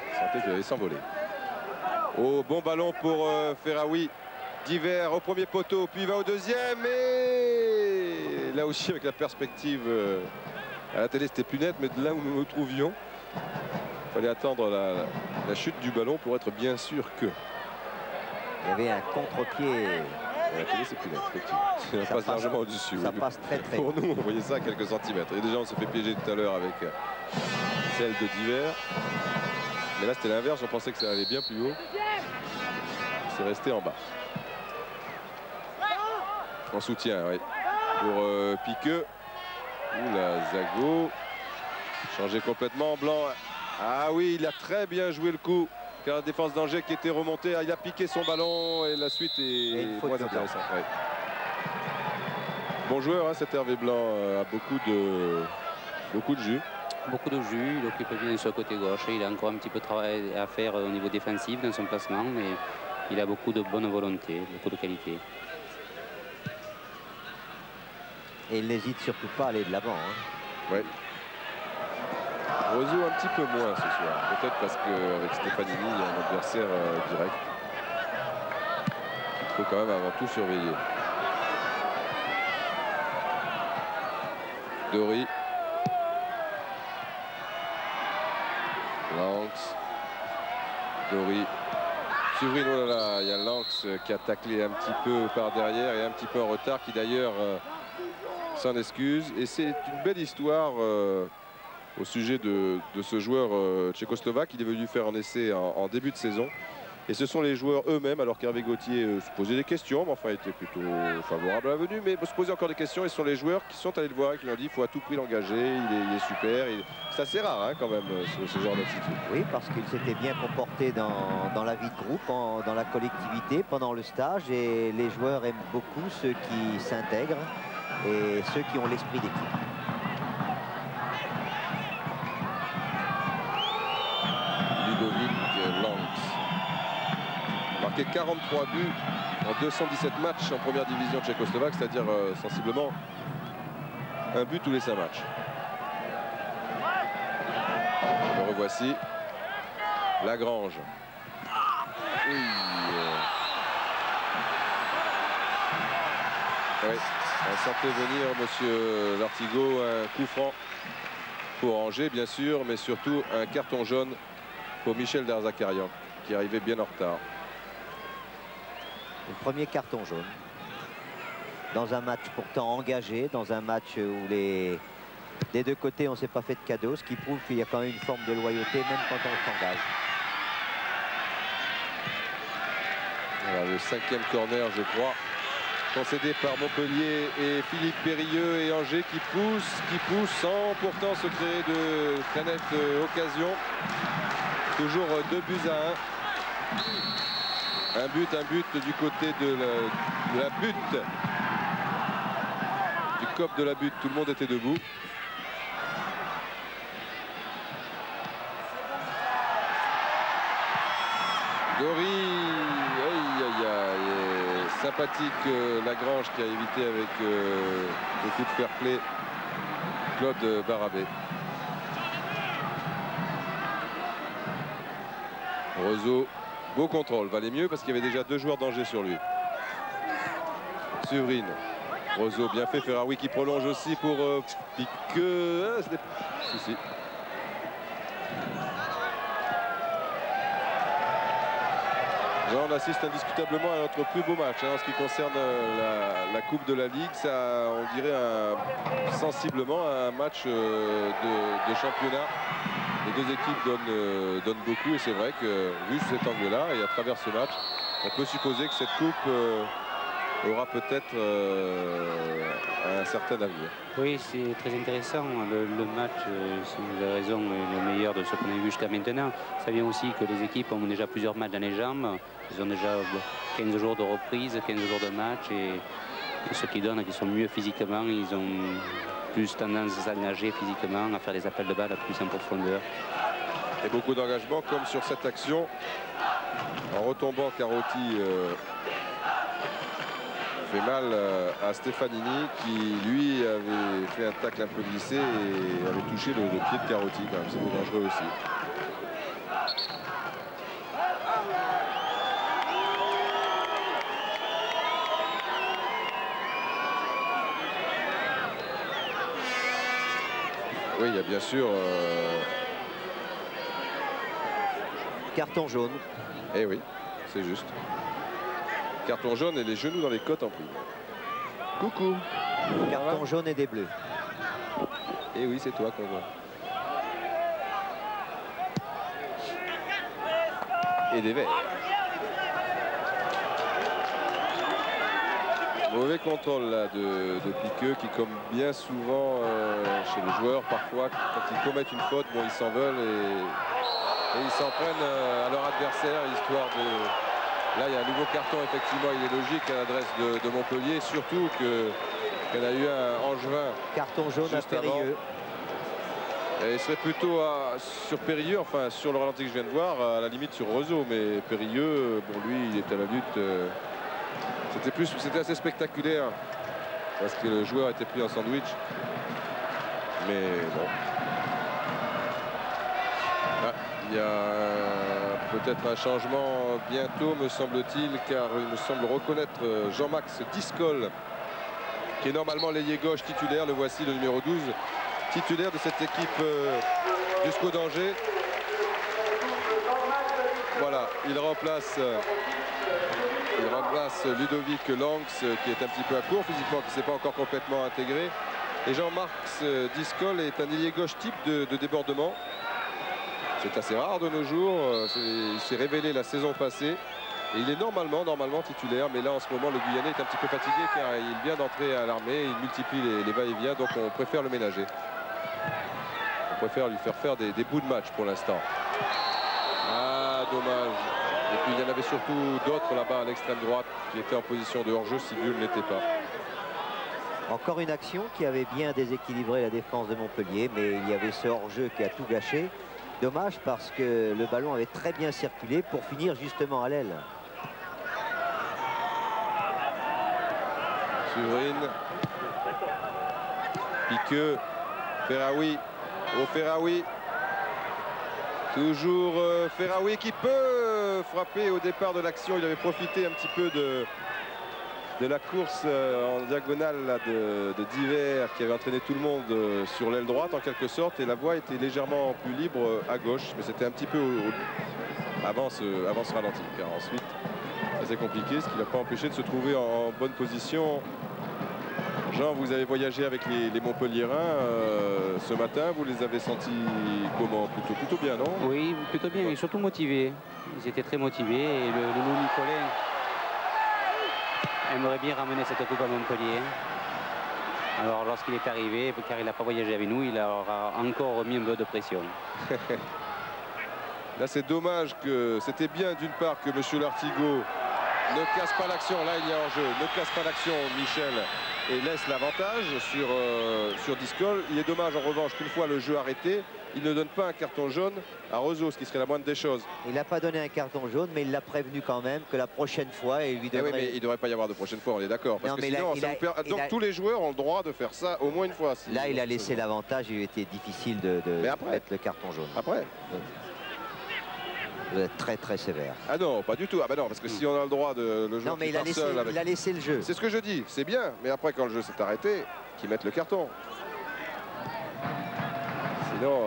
Il sentait qu'il allait s'envoler. Oh, bon ballon pour Ferraoui. Diver au premier poteau, puis il va au deuxième. Et là aussi, avec la perspective à la télé, c'était plus net, mais de là où nous nous trouvions, il fallait attendre la chute du ballon pour être bien sûr que. Il y avait un contre-pied. À la télé, c'est plus net, effectivement. Ça passe largement au-dessus. Ça passe très très. Pour nous, on voyait ça à quelques centimètres. Et déjà, on s'est fait piéger tout à l'heure avec celle de Diver. Mais là, c'était l'inverse. On pensait que ça allait bien plus haut. C'est resté en bas. En soutien, oui. Pour Piqueux. Oula, Zago. Changé complètement. Blanc. Ah oui, il a très bien joué le coup. Car la défense d'Angers qui était remontée, il a piqué son ballon et la suite est moins intéressante. Ouais. bon joueur, hein, cet Hervé Blanc, a beaucoup de jus. Beaucoup de jus, il occupe bien sur le côté gauche. Il a encore un petit peu de travail à faire au niveau défensif dans son placement, mais il a beaucoup de bonne volonté, beaucoup de qualité. Et il n'hésite surtout pas à aller de l'avant. Hein. Ouais. Roseau un petit peu moins ce soir. Peut-être parce qu'avec Stefanini, il y a un adversaire direct. Il faut quand même avant tout surveiller. Dory. Lanx. Dory. Suvrine, oh là là, il y a Lanx qui a taclé un petit peu par derrière et un petit peu en retard, qui d'ailleurs s'en excuse. Et c'est une belle histoire au sujet de ce joueur tchécoslovaque. Il est venu faire un essai en début de saison. Et ce sont les joueurs eux-mêmes, alors qu'Hervé Gauthier se posait des questions, mais enfin il était plutôt favorable à la venue, mais se poser encore des questions. Et ce sont les joueurs qui sont allés le voir et qui lui ont dit qu'il faut à tout prix l'engager, il est super. C'est assez rare hein, quand même ce genre d'attitude. Oui, parce qu'il s'était bien comporté dans la vie de groupe, dans la collectivité, pendant le stage. Et les joueurs aiment beaucoup ceux qui s'intègrent et ceux qui ont l'esprit d'équipe. Ludovic Lanx. Marqué 43 buts en 217 matchs en première division tchécoslovaque, c'est-à-dire sensiblement un but tous les 5 matchs. Le revoici. Lagrange. Oui. Oui. On sentait venir monsieur Lartigot, un coup franc pour Angers bien sûr, mais surtout un carton jaune pour Michel Derzakarian qui arrivait bien en retard. Le premier carton jaune dans un match pourtant engagé, dans un match où des deux côtés on ne s'est pas fait de cadeaux, ce qui prouve qu'il y a quand même une forme de loyauté même quand on s'engage. Voilà, le 5e corner je crois, concédé par Montpellier et Philippe Périlleux, et Angers qui pousse sans pourtant se créer de très nettes occasions. Toujours 2 buts à 1. Un but du côté de la butte. Du cop de la butte, tout le monde était debout. Dory, aïe aïe aïe, sympathique Lagrange qui a évité avec le coup de fair play Claude Barabé. Roseau. Beau contrôle, valait mieux parce qu'il y avait déjà 2 joueurs d'Angers sur lui. Suvrine. Roseau, bien fait. Ferraoui qui prolonge aussi pour Piqueux. Ah, si. Là, on assiste indiscutablement à notre plus beau match hein, en ce qui concerne la Coupe de la Ligue. Ça, on dirait sensiblement un match de championnat. Les 2 équipes donnent beaucoup et c'est vrai que vu sous cet angle-là et à travers ce match, on peut supposer que cette coupe aura peut-être un certain avenir. Oui, c'est très intéressant. Le match, si vous avez raison, est le meilleur de ce qu'on a vu jusqu'à maintenant. Ça vient aussi que les équipes ont déjà plusieurs matchs dans les jambes. Ils ont déjà 15 jours de reprise, 15 jours de match et ce qui donne qu'ils sont mieux physiquement. Ils ont plus tendance à nager physiquement, à faire des appels de balles plus en profondeur. Et beaucoup d'engagement comme sur cette action. En retombant, Carotti fait mal à Stefanini qui lui avait fait un tacle un peu glissé et avait touché le pied de Carotti quand même. C'était dangereux aussi. Oui, il y a bien sûr carton jaune. Eh oui, c'est juste. Carton jaune et les genoux dans les côtes en prime. Coucou. Carton jaune et des bleus. Et oui, c'est toi qu'on voit. Et des verts. Mauvais contrôle là de Piqueux qui, comme bien souvent chez les joueurs, parfois quand ils commettent une faute, bon, ils s'en veulent et ils s'en prennent à leur adversaire, histoire de... Là, il y a un nouveau carton, effectivement, il est logique à l'adresse de Montpellier, surtout que Il y en a eu un Angevin. Carton jaune à Périlleux. Et il serait plutôt sur Périlleux, enfin sur le ralenti que je viens de voir, à la limite sur Rezo. Mais Périlleux, bon lui, il est à la lutte. C'était assez spectaculaire parce que le joueur était pris en sandwich. Mais bon. Ah, il y a peut-être un changement bientôt, me semble-t-il, car il me semble reconnaître Jean-Max Discol, qui est normalement l'ailier gauche titulaire. Le voici, le numéro 12, titulaire de cette équipe du SCO d'Angers. Voilà, il remplace Ludovic Lanx, qui est un petit peu à court physiquement, qui ne s'est pas encore complètement intégré. Et Jean-Max Discol est un ailier gauche type de débordement. C'est assez rare de nos jours. Il s'est révélé la saison passée. Et il est normalement titulaire. Mais là, en ce moment, le Guyanais est un petit peu fatigué car il vient d'entrer à l'armée. Il multiplie les va-et-vient. Donc on préfère le ménager. On préfère lui faire des bouts de match pour l'instant. Ah, dommage. Et puis il y en avait surtout d'autres là-bas à l'extrême droite qui étaient en position de hors-jeu si Dieu ne l'était pas. Encore une action qui avait bien déséquilibré la défense de Montpellier, mais il y avait ce hors-jeu qui a tout gâché. Dommage parce que le ballon avait très bien circulé pour finir justement à l'aile. Suvrine. Piqueux. Ferraoui. Au Ferraoui. Toujours Ferraoui qui peut frapper au départ de l'action. Il avait profité un petit peu de la course en diagonale là, de Diver qui avait entraîné tout le monde sur l'aile droite en quelque sorte. Et la voie était légèrement plus libre à gauche. Mais c'était un petit peu avant ce ralenti. Car ensuite, ça c'est compliqué, ce qui n'a pas empêché de se trouver en bonne position. Jean, vous avez voyagé avec les Montpelliérains ce matin. Vous les avez sentis comment? Plutôt bien, non? Oui, plutôt bien, et surtout motivés. Ils étaient très motivés. Et le Loup Nicolin aimerait bien ramener cette coupe à Montpellier. Alors lorsqu'il est arrivé, car il n'a pas voyagé avec nous, il aura encore mis un peu de pression. Là, c'est dommage que c'était bien d'une part que M. Lartigot ne casse pas l'action. Là, il y a hors-jeu. Ne casse pas l'action, Michel, et laisse l'avantage sur Discol. Il est dommage en revanche qu'une fois le jeu arrêté, il ne donne pas un carton jaune à Rezo, ce qui serait la moindre des choses. Il n'a pas donné un carton jaune, mais il l'a prévenu quand même que la prochaine fois, il lui donnerait... Oui, mais il ne devrait pas y avoir de prochaine fois, on est d'accord. Parce que sinon, donc tous les joueurs ont le droit de faire ça au moins une fois. Là, il a laissé l'avantage, il était difficile de mettre le carton jaune. Après vous êtes très très sévère. Ah non, pas du tout. Ah bah non, parce que si on a le droit de le jouer. Non, mais il a laissé le jeu. C'est ce que je dis, c'est bien. Mais après, quand le jeu s'est arrêté, qu'ils mettent le carton. Sinon,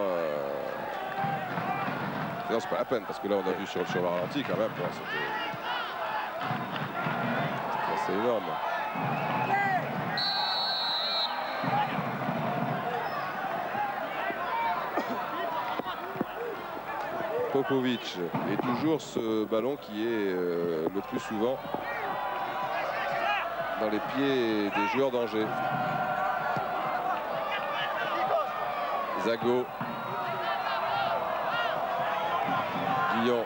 c'est pas la peine, parce que là, on a vu sur le ralenti quand même. C'est énorme. Popovic et toujours ce ballon qui est le plus souvent dans les pieds des joueurs d'Angers. Zago. Guillon.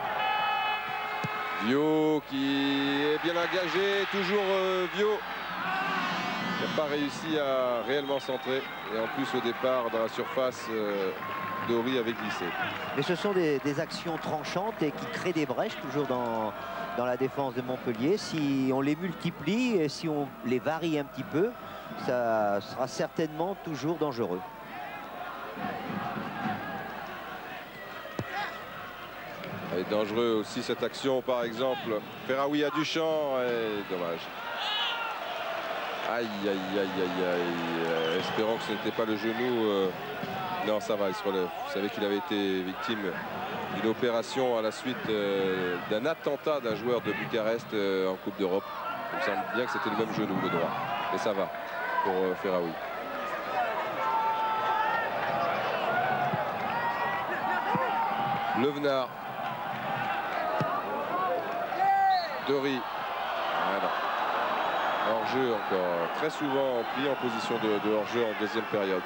Vio qui est bien engagé, toujours Vio qui n'a pas réussi à réellement centrer. Et en plus au départ dans la surface, Dory avait glissé. Mais ce sont des actions tranchantes et qui créent des brèches toujours dans la défense de Montpellier. Si on les multiplie et si on les varie un petit peu, ça sera certainement toujours dangereux. Elle est dangereux aussi cette action par exemple. Ferraoui à Duchamp, dommage. Aïe aïe aïe aïe aïe. Espérons que ce n'était pas le genou. Non, ça va, il se relève. Vous savez qu'il avait été victime d'une opération à la suite d'un attentat d'un joueur de Bucarest en Coupe d'Europe. Il me semble bien que c'était le même genou, le droit. Mais ça va pour Ferraoui. Levenard. Dory. Voilà. Hors-jeu encore. Très souvent pris en position de hors-jeu en deuxième période.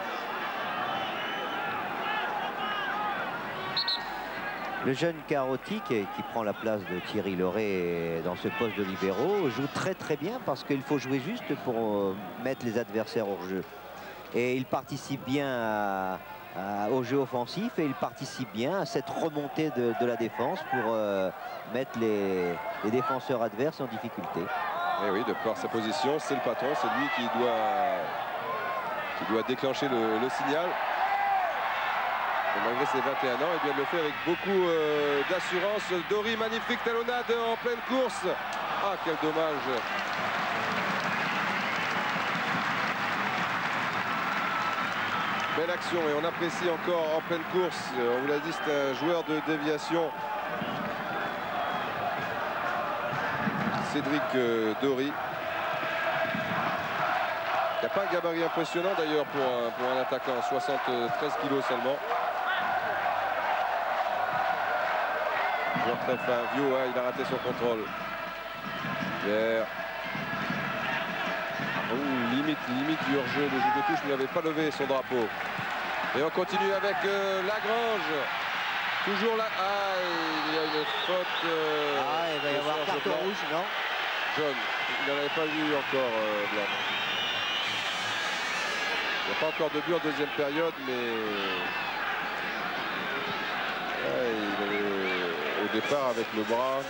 Le jeune Carotti qui prend la place de Thierry Lauré dans ce poste de libéraux joue très très bien parce qu'il faut jouer juste pour mettre les adversaires hors jeu. Et il participe bien au jeu offensif et il participe bien à cette remontée de la défense pour mettre les défenseurs adverses en difficulté. Et oui, de par sa position, c'est le patron, c'est lui qui doit déclencher le signal. Et malgré ses 21 ans, il vient de le faire avec beaucoup d'assurance. Dory, magnifique talonnade en pleine course. Ah, quel dommage. Belle action et on apprécie encore en pleine course. On vous l'a dit, c'est un joueur de déviation. Cédric Dory. Il n'y a pas un gabarit impressionnant d'ailleurs pour un attaquant, 73 kilos seulement. Joueur très fin, Vio, il a raté son contrôle. Vert. Limite du hors-jeu, le jeu de touche, mais il n'avait pas levé son drapeau. Et on continue avec Lagrange. Toujours là. Ah, il y a une faute. Il va y avoir carton rouge, non? Jaune. Il n'en avait pas vu encore, Blanc. Il n'y a pas encore de but en deuxième période, mais il est au départ avec le bras.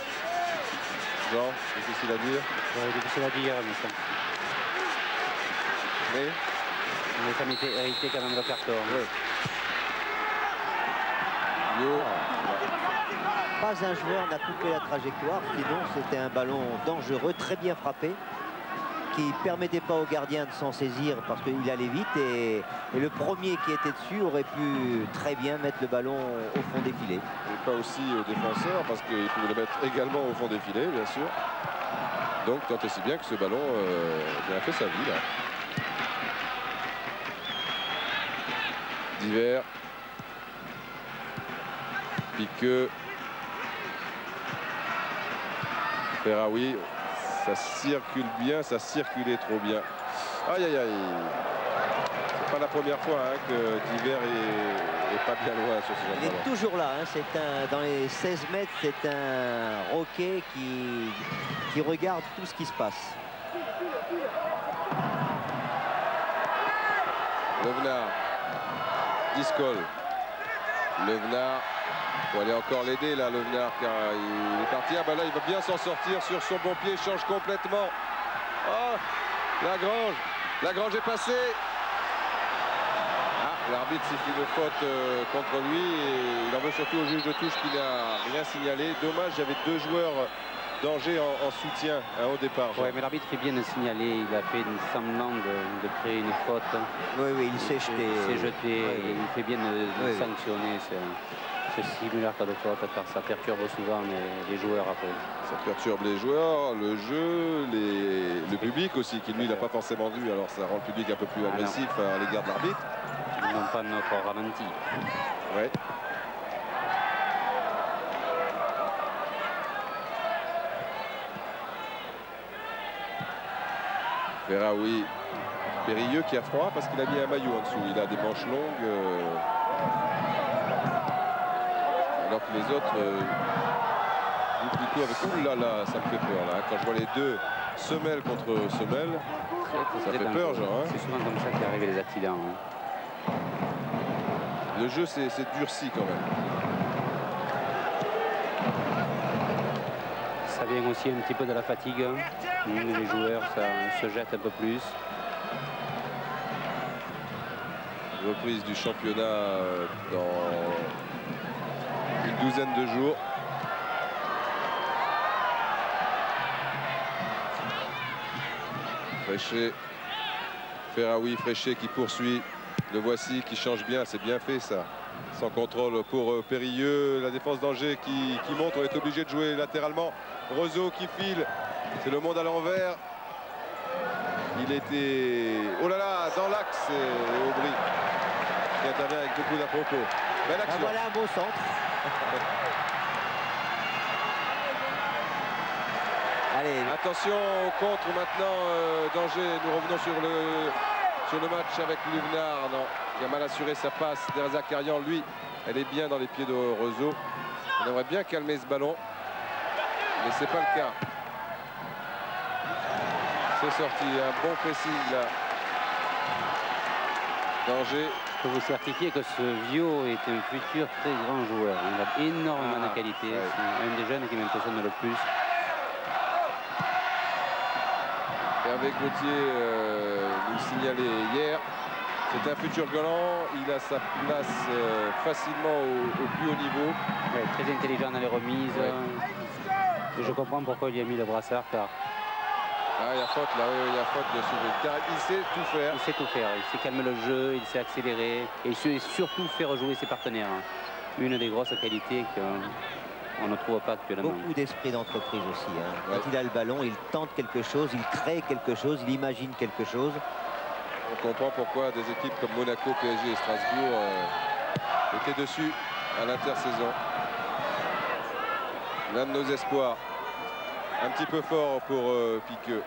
Jean, difficile à dire. Ouais, difficile à dire, mais ça. Mais ça m'était hérité quand même le carton. Ouais. Pas un joueur n'a coupé la trajectoire, sinon c'était un ballon dangereux, très bien frappé, qui permettait pas au gardien de s'en saisir parce qu'il allait vite et le premier qui était dessus aurait pu très bien mettre le ballon au fond des filets. Et pas aussi au défenseur parce qu'il pouvait le mettre également au fond des filets, bien sûr. Donc tant et si bien que ce ballon a fait sa vie là. Divers. Piqueux. Ferraoui. Ça circule bien, ça circulait trop bien. Aïe aïe aïe. C'est pas la première fois que Divers est pas bien loin sur ce genre de ballon. Il est toujours là, dans les 16 mètres, c'est un roquet qui regarde tout ce qui se passe. Levenard. Discol. Levenard. Il faut aller encore l'aider là, Levenard, car il est parti. Ah ben là, il va bien s'en sortir sur son bon pied, il change complètement. Oh, Lagrange. Lagrange est passé. Ah, l'arbitre siffle une faute contre lui et il en veut surtout au juge de touche qui n'a rien signalé. Dommage, il y avait deux joueurs d'Angers en soutien au départ. Oui, mais l'arbitre fait bien de signaler. Il a fait une semblant de créer une faute. Oui, il s'est jeté. Il s'est jeté et il fait bien de sanctionner ce simulacre de faute car ça perturbe souvent les joueurs après. Ça perturbe les joueurs, le jeu, le public aussi qui lui n'a pas forcément vu. Alors ça rend le public un peu plus agressif à l'égard de l'arbitre. Ils n'ont pas notre ralenti. Ouais. Ferraoui, Périlleux qui a froid parce qu'il a mis un maillot en dessous. Il a des manches longues. Alors que les autres jouent plutôt avec... Ouh là là, ça me fait peur là. Quand je vois les deux semelles contre semelles, ça fait peur, genre. C'est souvent comme ça qu'arrivent les accidents. Le jeu s'est durci quand même. Ça vient aussi un petit peu de la fatigue. Les joueurs se jettent un peu plus. Reprise du championnat dans une douzaine de jours. Fréchet. Ferraoui, Fréchet qui poursuit. Le voici qui change bien, c'est bien fait ça. Sans contrôle pour Périlleux. La défense d'Angers qui monte. On est obligé de jouer latéralement. Roseau qui file. C'est le monde à l'envers. Il était... Oh là là, dans l'axe. Et Aubry qui intervient avec beaucoup d'à-propos. Belle action. Voilà un beau centre. Allez. Attention au contre maintenant d'Angers. Nous revenons sur le match avec Luvenard. Non, il a mal assuré sa passe. Zakarian, lui, elle est bien dans les pieds de Roseau. On aimerait bien calmer ce ballon, mais c'est pas le cas. C'est sorti, un bon pressing là. Danger. Je peux vous certifier que ce Vio est un futur très grand joueur. Il a énormément de qualité. Ouais. C'est un des jeunes qui m'impressionne le plus. Et avec Gauthier nous signalait hier, c'est un futur galant. Il a sa place facilement au plus haut niveau. Ouais, très intelligent dans les remises. Ouais. Et je comprends pourquoi il a mis le brassard, car ah, il y a faute là, oui, il y a faute de Souverain. Car il sait tout faire. Il sait tout faire, il sait calmer le jeu, il sait accélérer et il sait surtout faire jouer ses partenaires. Une des grosses qualités qu'on ne trouve pas actuellement. Beaucoup d'esprit d'entreprise aussi. Quand il a le ballon, il tente quelque chose, il crée quelque chose, il imagine quelque chose. On comprend pourquoi des équipes comme Monaco, PSG et Strasbourg étaient dessus à l'intersaison. L'un de nos espoirs. Un petit peu fort pour Piqueux.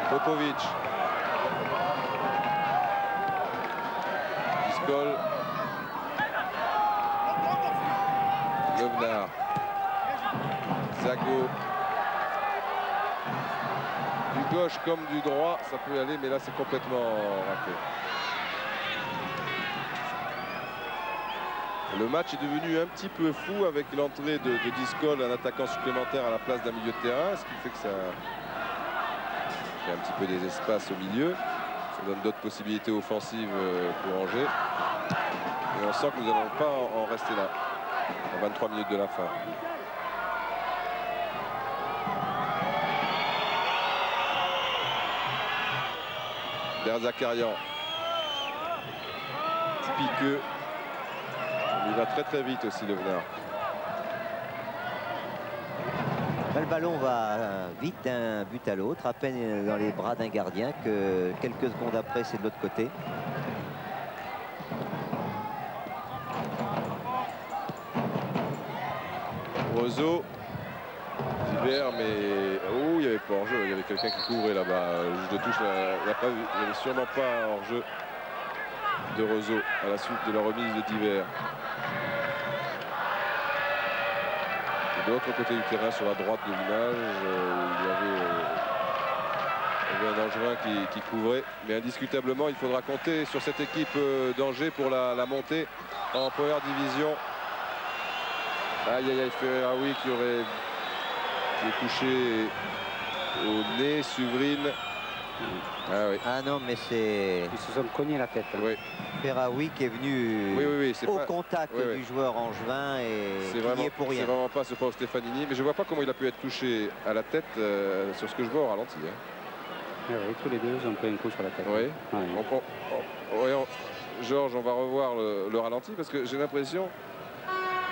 Popovic. Discol. Levenard. Zago. Du gauche comme du droit, ça peut aller, mais là c'est complètement raté. Le match est devenu un petit peu fou avec l'entrée de Discol, un attaquant supplémentaire à la place d'un milieu de terrain, ce qui fait que ça fait un petit peu des espaces au milieu. Ça donne d'autres possibilités offensives pour Angers. Et on sent que nous n'allons pas en rester là, à 23 minutes de la fin. Derzakarian. Piqueux. Il va très très vite aussi, Levenard. Le ballon va vite d'un but à l'autre, à peine dans les bras d'un gardien que quelques secondes après c'est de l'autre côté. Roseau. Divers, mais oh, il n'y avait pas hors-jeu, il y avait quelqu'un qui couvrait là-bas. Le juge de touche l'a pas vu. Il n'y avait sûrement pas hors-jeu de Roseau à la suite de la remise de Divers. De l'autre côté du terrain, sur la droite de l'image, il y avait un Angevin qui couvrait. Mais indiscutablement, il faudra compter sur cette équipe d'Angers pour la montée en première division. Aïe, aïe, aïe, Ferraoui qui est touché au nez, Suvrine. Ah, oui. Ah non, mais c'est... Ils se sont cognés la tête. Hein. Oui. Ferraoui qui est venu au contact du joueur angevin et qui n'y est pour rien. C'est vraiment pas ce pauvre Stefanini, mais je vois pas comment il a pu être touché à la tête sur ce que je vois au ralenti. Hein. Oui, tous les deux ont pris un coup sur la tête. Oui. Ouais. Georges, on va revoir le ralenti parce que j'ai l'impression...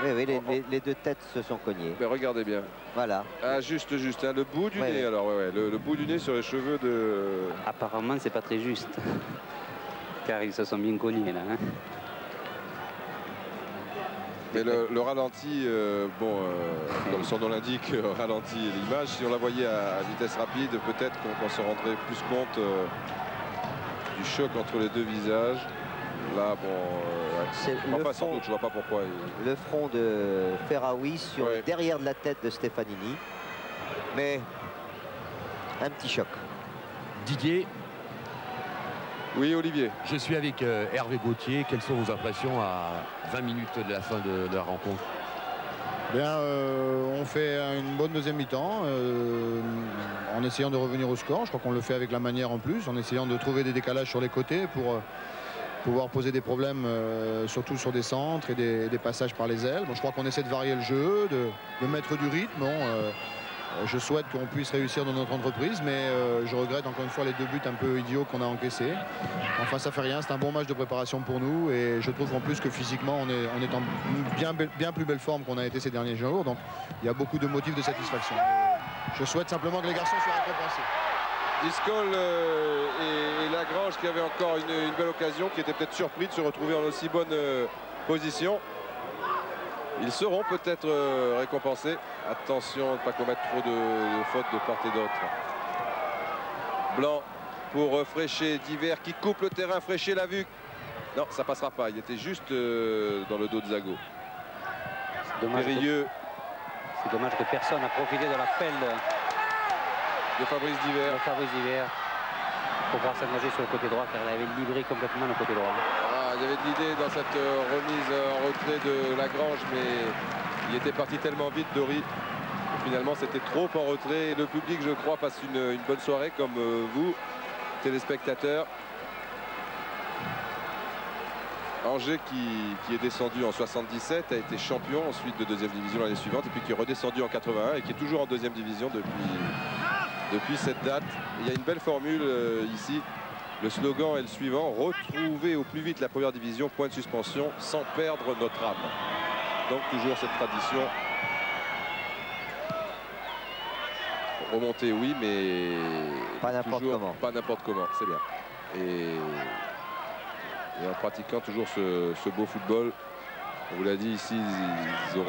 Oui, les deux têtes se sont cognées. Mais regardez bien. Voilà. Ah, juste, hein, le bout du nez. Alors, le bout du nez sur les cheveux de... Apparemment, c'est pas très juste. Car ils se sont bien cognés, là. Hein. Mais le ralenti, comme son nom l'indique, ralenti l'image. Si on la voyait à vitesse rapide, peut-être qu'on se rendrait plus compte du choc entre les deux visages. Là, sans doute, je vois pas pourquoi. Le front de Ferraoui sur derrière de la tête de Stefanini. Mais un petit choc. Didier. Oui, Olivier. Je suis avec Hervé Gauthier. Quelles sont vos impressions à 20 minutes de la fin de la rencontre? Bien, on fait une bonne deuxième mi-temps en essayant de revenir au score. Je crois qu'on le fait avec la manière en plus, en essayant de trouver des décalages sur les côtés pour pouvoir poser des problèmes, surtout sur des centres et des passages par les ailes. Bon, je crois qu'on essaie de varier le jeu, de mettre du rythme. Je souhaite qu'on puisse réussir dans notre entreprise, mais je regrette encore une fois les deux buts un peu idiots qu'on a encaissés. Enfin, ça fait rien, c'est un bon match de préparation pour nous et je trouve en plus que physiquement on est en bien plus belle forme qu'on a été ces derniers jours, donc il y a beaucoup de motifs de satisfaction. Je souhaite simplement que les garçons soient récompensés. Discol et Lagrange qui avaient encore une belle occasion, qui étaient peut-être surpris de se retrouver en aussi bonne position. Ils seront peut-être récompensés. Attention de ne pas commettre trop de fautes de part et d'autre. Blanc pour Fréchet. Divers qui coupe le terrain. Fréchet l'a vu. Non, ça passera pas. Il était juste dans le dos de Zago. Périlleux. C'est dommage que personne n'a profité de l'appel de Fabrice Divers. Pour pouvoir s'engager sur le côté droit, car il avait livré complètement le côté droit. Ah, il y avait de l'idée dans cette remise en retrait de Lagrange, mais il était parti tellement vite, Dory. Finalement, c'était trop en retrait. Le public, je crois, passe une bonne soirée, comme vous, téléspectateurs. Angers qui est descendu en 77, a été champion ensuite de deuxième division l'année suivante, et puis qui est redescendu en 81 et qui est toujours en deuxième division depuis cette date. Il y a une belle formule ici. Le slogan est le suivant: retrouver au plus vite la première division, point de suspension, sans perdre notre âme. Donc toujours cette tradition. Remonter, oui, mais pas n'importe comment. Pas n'importe comment, c'est bien. Et en pratiquant toujours ce beau football. On vous l'a dit ici, ils ont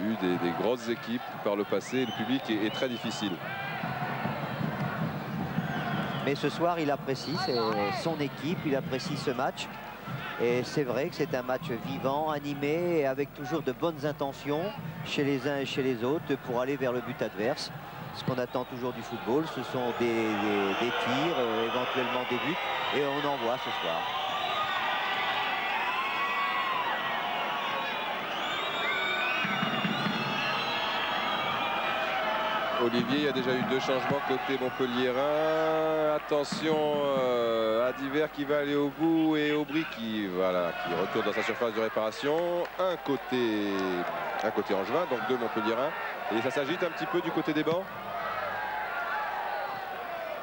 eu des grosses équipes par le passé. Le public est très difficile. Mais ce soir, il apprécie son équipe, il apprécie ce match. Et c'est vrai que c'est un match vivant, animé, et avec toujours de bonnes intentions chez les uns et chez les autres pour aller vers le but adverse. Ce qu'on attend toujours du football, ce sont des tirs, éventuellement des buts, et on en voit ce soir. Olivier, il y a déjà eu 2 changements côté montpelliérain. Attention à Divers qui va aller au bout et Aubry qui retourne dans sa surface de réparation. Un côté angevin, donc 2 montpelliérains. Et ça s'agite un petit peu du côté des bancs.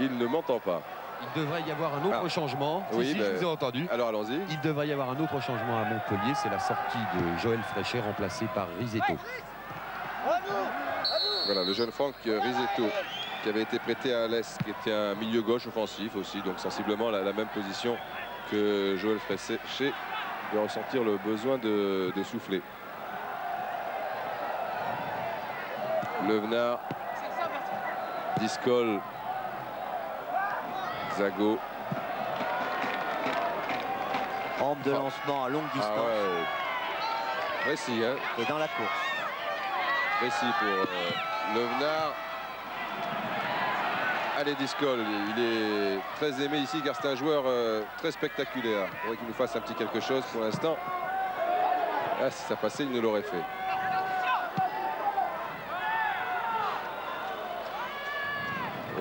Il ne m'entend pas. Il devrait y avoir un autre changement. Oui, si, je vous ai entendu. Alors allons-y. Il devrait y avoir un autre changement à Montpellier. C'est la sortie de Joël Fréchet remplacé par Risetto. Voilà, le jeune Franck Risetto qui avait été prêté à Alès, qui était un milieu gauche offensif aussi, donc sensiblement la même position que Joël Fréchet, de ressentir le besoin de souffler. Levenard, Discol, Zago. Rampe de lancement à longue distance. Ah ouais. Récit, hein. Et dans la course. Récit pour Levenard. Allez, Discol, il est très aimé ici car c'est un joueur très spectaculaire. Il faudrait qu'il nous fasse un petit quelque chose pour l'instant. Ah, si ça passait, il ne l'aurait fait.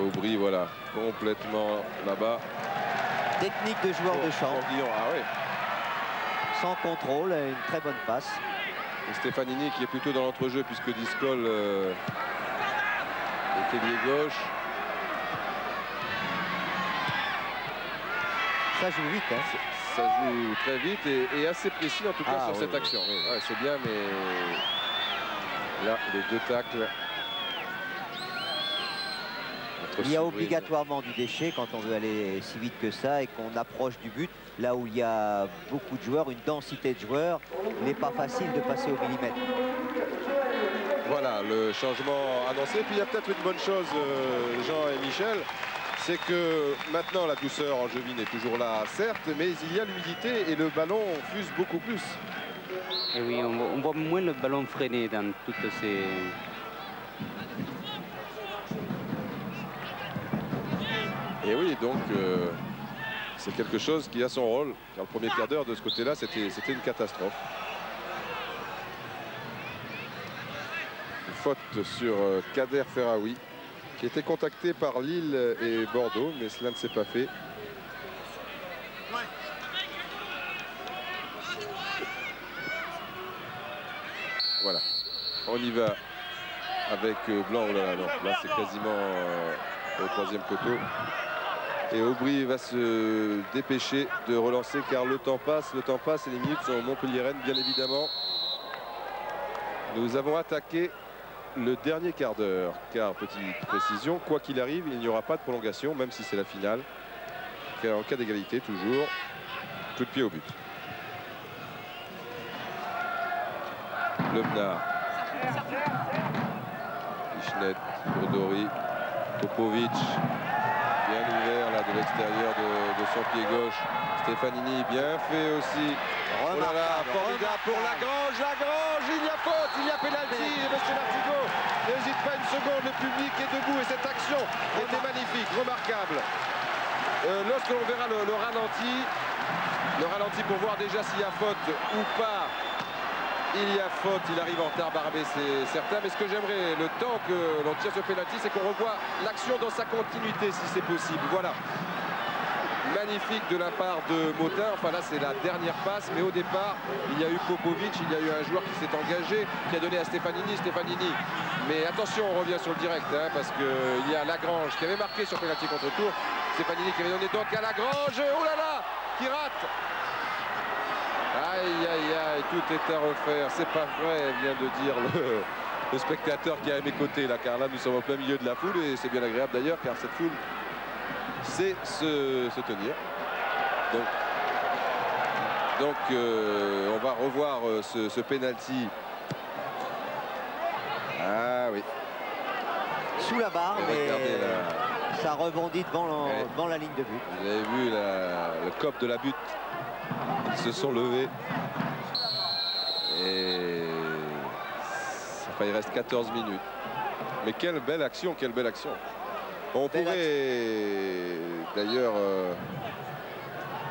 Aubry, voilà, complètement là-bas. Technique de joueur de champ. Ah oui. Sans contrôle, une très bonne passe. Et Stefanini qui est plutôt dans l'entrejeu puisque Discol est ailier gauche. Ça joue vite, hein. Ça joue très vite et assez précis en tout cas sur cette action. Oui. Ouais, c'est bien, mais là, les 2 tacles. Il y a obligatoirement du déchet quand on veut aller si vite que ça et qu'on approche du but. Là où il y a beaucoup de joueurs, une densité de joueurs, il n'est pas facile de passer au millimètre. Voilà le changement annoncé. Puis il y a peut-être une bonne chose, Jean et Michel, c'est que maintenant la douceur angevine est toujours là, certes, mais il y a l'humidité et le ballon fuse beaucoup plus. Et oui, on voit moins le ballon freiner dans toutes ces... Et oui, donc c'est quelque chose qui a son rôle. Car le premier quart d'heure de ce côté-là, c'était une catastrophe. Une faute sur Kader Ferraoui, qui était contacté par Lille et Bordeaux, mais cela ne s'est pas fait. Voilà, on y va avec Blanc. Oh là là, non, là c'est quasiment au 3e poteau. Et Aubry va se dépêcher de relancer car le temps passe et les minutes sont montpelliéraines bien évidemment. Nous avons attaqué le dernier quart d'heure car, petite précision, quoi qu'il arrive, il n'y aura pas de prolongation même si c'est la finale. Car en cas d'égalité toujours, coup de pied au but. Levenard. Ichnet pour Dory. Popovic. bien ouvert là de l'extérieur de son pied gauche. Stefanini, bien fait aussi. Oh là là, formidable pour Lagrange, il y a faute, il y a pénalty, monsieur Lartigot n'hésite pas une seconde, le public est debout et cette action était magnifique, remarquable. Lorsque l'on verra le ralenti pour voir déjà s'il y a faute ou pas. Il y a faute, il arrive en retard Barbet, c'est certain. Mais ce que j'aimerais, le temps que l'on tire ce pénalty, c'est qu'on revoie l'action dans sa continuité, si c'est possible. Voilà. Magnifique de la part de Motin. Enfin là, c'est la dernière passe. Mais au départ, il y a eu Popovic, il y a eu un joueur qui s'est engagé, qui a donné à Stefanini. Mais attention, on revient sur le direct, hein, parce qu'il y a Lagrange qui avait marqué sur pénalty contre Tours. Stefanini qui avait donné donc à Lagrange. Oh là là, qui rate. Aïe, aïe, aïe, tout est à refaire. C'est pas vrai, vient de dire le spectateur qui est à mes côtés, là, car là, nous sommes au plein milieu de la foule, et c'est bien agréable d'ailleurs, car cette foule sait se tenir. Donc on va revoir ce penalty. Ah oui. Sous la barre, mais ça rebondit devant la ligne de but. Vous avez vu le cop de la butte. Ils se sont levés. Et enfin, il reste 14 minutes. Mais quelle belle action, quelle belle action. On pourrait d'ailleurs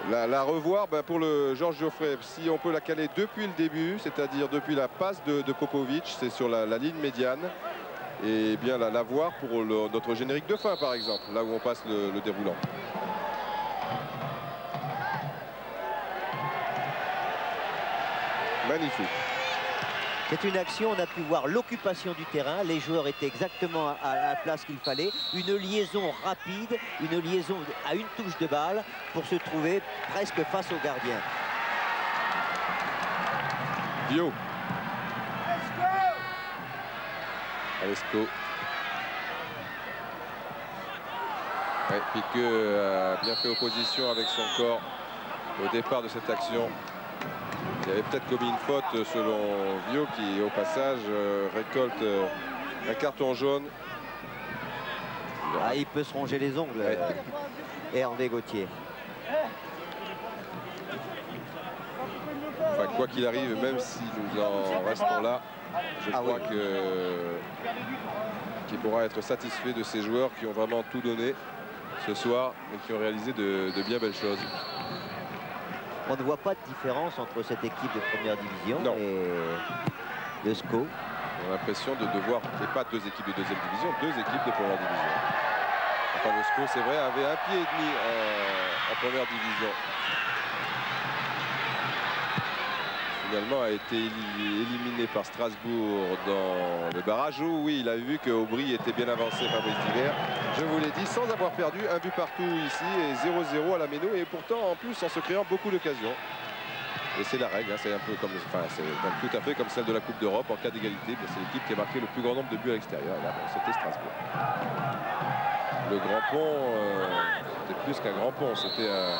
la revoir pour le Georges Geoffrey. Si on peut la caler depuis le début, c'est-à-dire depuis la passe de Popovic, c'est sur la ligne médiane. Et bien la voir pour notre générique de fin, par exemple, là où on passe le déroulant. Magnifique. C'est une action, on a pu voir l'occupation du terrain, les joueurs étaient exactement à la place qu'il fallait, une liaison rapide, une liaison à une touche de balle pour se trouver presque face au gardien. Dio. Alesco. Ouais, Piqueux a bien fait opposition avec son corps au départ de cette action. Il avait peut-être commis une faute selon Vio qui au passage récolte un carton jaune. Ah, il peut se ronger les ongles, ouais. Hervé Gauthier. Enfin, quoi qu'il arrive, même si nous en restons là, je crois qu'il pourra être satisfait de ces joueurs qui ont vraiment tout donné ce soir et qui ont réalisé de bien belles choses. On ne voit pas de différence entre cette équipe de première division et le SCO. On a l'impression de voir, et pas deux équipes de deuxième division, deux équipes de première division. Enfin, le SCO, c'est vrai, avait un pied et demi en première division. Finalement, a été éliminé par Strasbourg dans le barrage où, oui, il a vu qu'Aubry était bien avancé, Fabrice Divert. Je vous l'ai dit, sans avoir perdu, un but partout ici et 0-0 à la Méno, et pourtant en plus en se créant beaucoup d'occasions. Et c'est la règle, hein, c'est un peu comme, enfin, c'est tout à fait comme celle de la Coupe d'Europe en cas d'égalité. C'est l'équipe qui a marqué le plus grand nombre de buts à l'extérieur. Là, bon, c'était Strasbourg. Le grand pont, c'était plus qu'un grand pont, c'était un...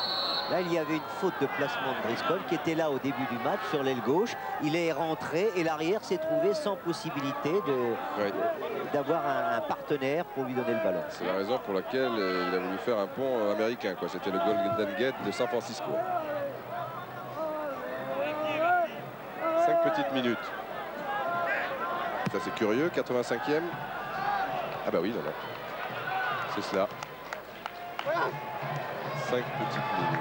Là, il y avait une faute de placement de Driscoll qui était là au début du match sur l'aile gauche. Il est rentré et l'arrière s'est trouvé sans possibilité d'avoir un partenaire pour lui donner le ballon. C'est la raison pour laquelle il a voulu faire un pont américain. C'était le Golden Gate de San Francisco. 5 petites minutes. Ça c'est curieux, 85e. Ah bah oui, non, non. C'est cela. 5 petites minutes.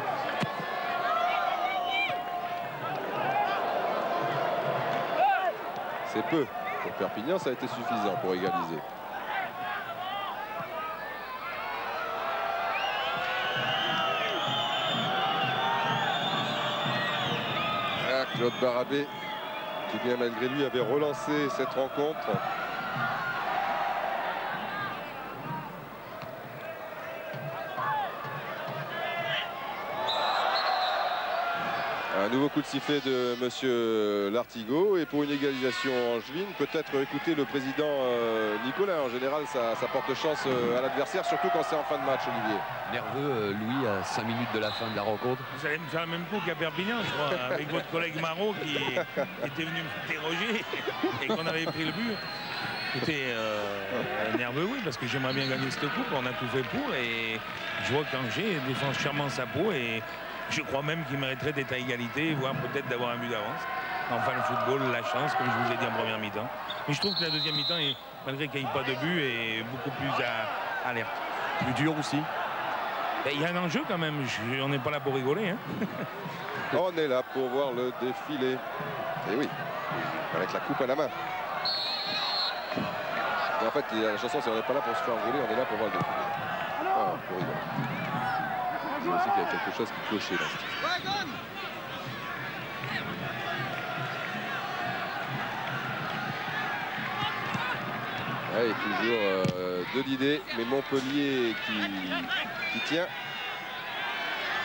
C'est peu. Pour Perpignan, ça a été suffisant pour égaliser. Ah, Claude Barabé, qui bien malgré lui avait relancé cette rencontre. Un nouveau coup de sifflet de monsieur Lartigot et pour une égalisation angevine, peut-être écouter le président Nicolas. En général, ça porte chance à l'adversaire, surtout quand c'est en fin de match, Olivier. Nerveux, Louis, à 5 minutes de la fin de la rencontre. Vous allez me faire le même coup qu'à Perpignan, je crois, avec votre collègue Marot qui était venu m'interroger et qu'on avait pris le but. Écoutez, nerveux, oui, parce que j'aimerais bien gagner cette coupe. On a tout fait pour et je vois qu'Angers défend chèrement sa peau et je crois même qu'il mériterait d'être à égalité, voire peut-être d'avoir un but d'avance. Enfin, le football, la chance, comme je vous ai dit en première mi-temps. Mais je trouve que la deuxième mi-temps, malgré qu'il n'y ait pas de but, est beaucoup plus alerte. Plus dur aussi. Il y a un enjeu quand même, on n'est pas là pour rigoler. Hein. On est là pour voir le défilé. Et oui, avec la coupe à la main. Et en fait, la chanson, c'est on n'est pas là pour se faire engueuler, on est là pour voir le défilé. Ah, pour rigoler. Je sais aussi qu'il y a quelque chose qui clochait là. Ouais, toujours deux d'idées, mais Montpellier qui tient.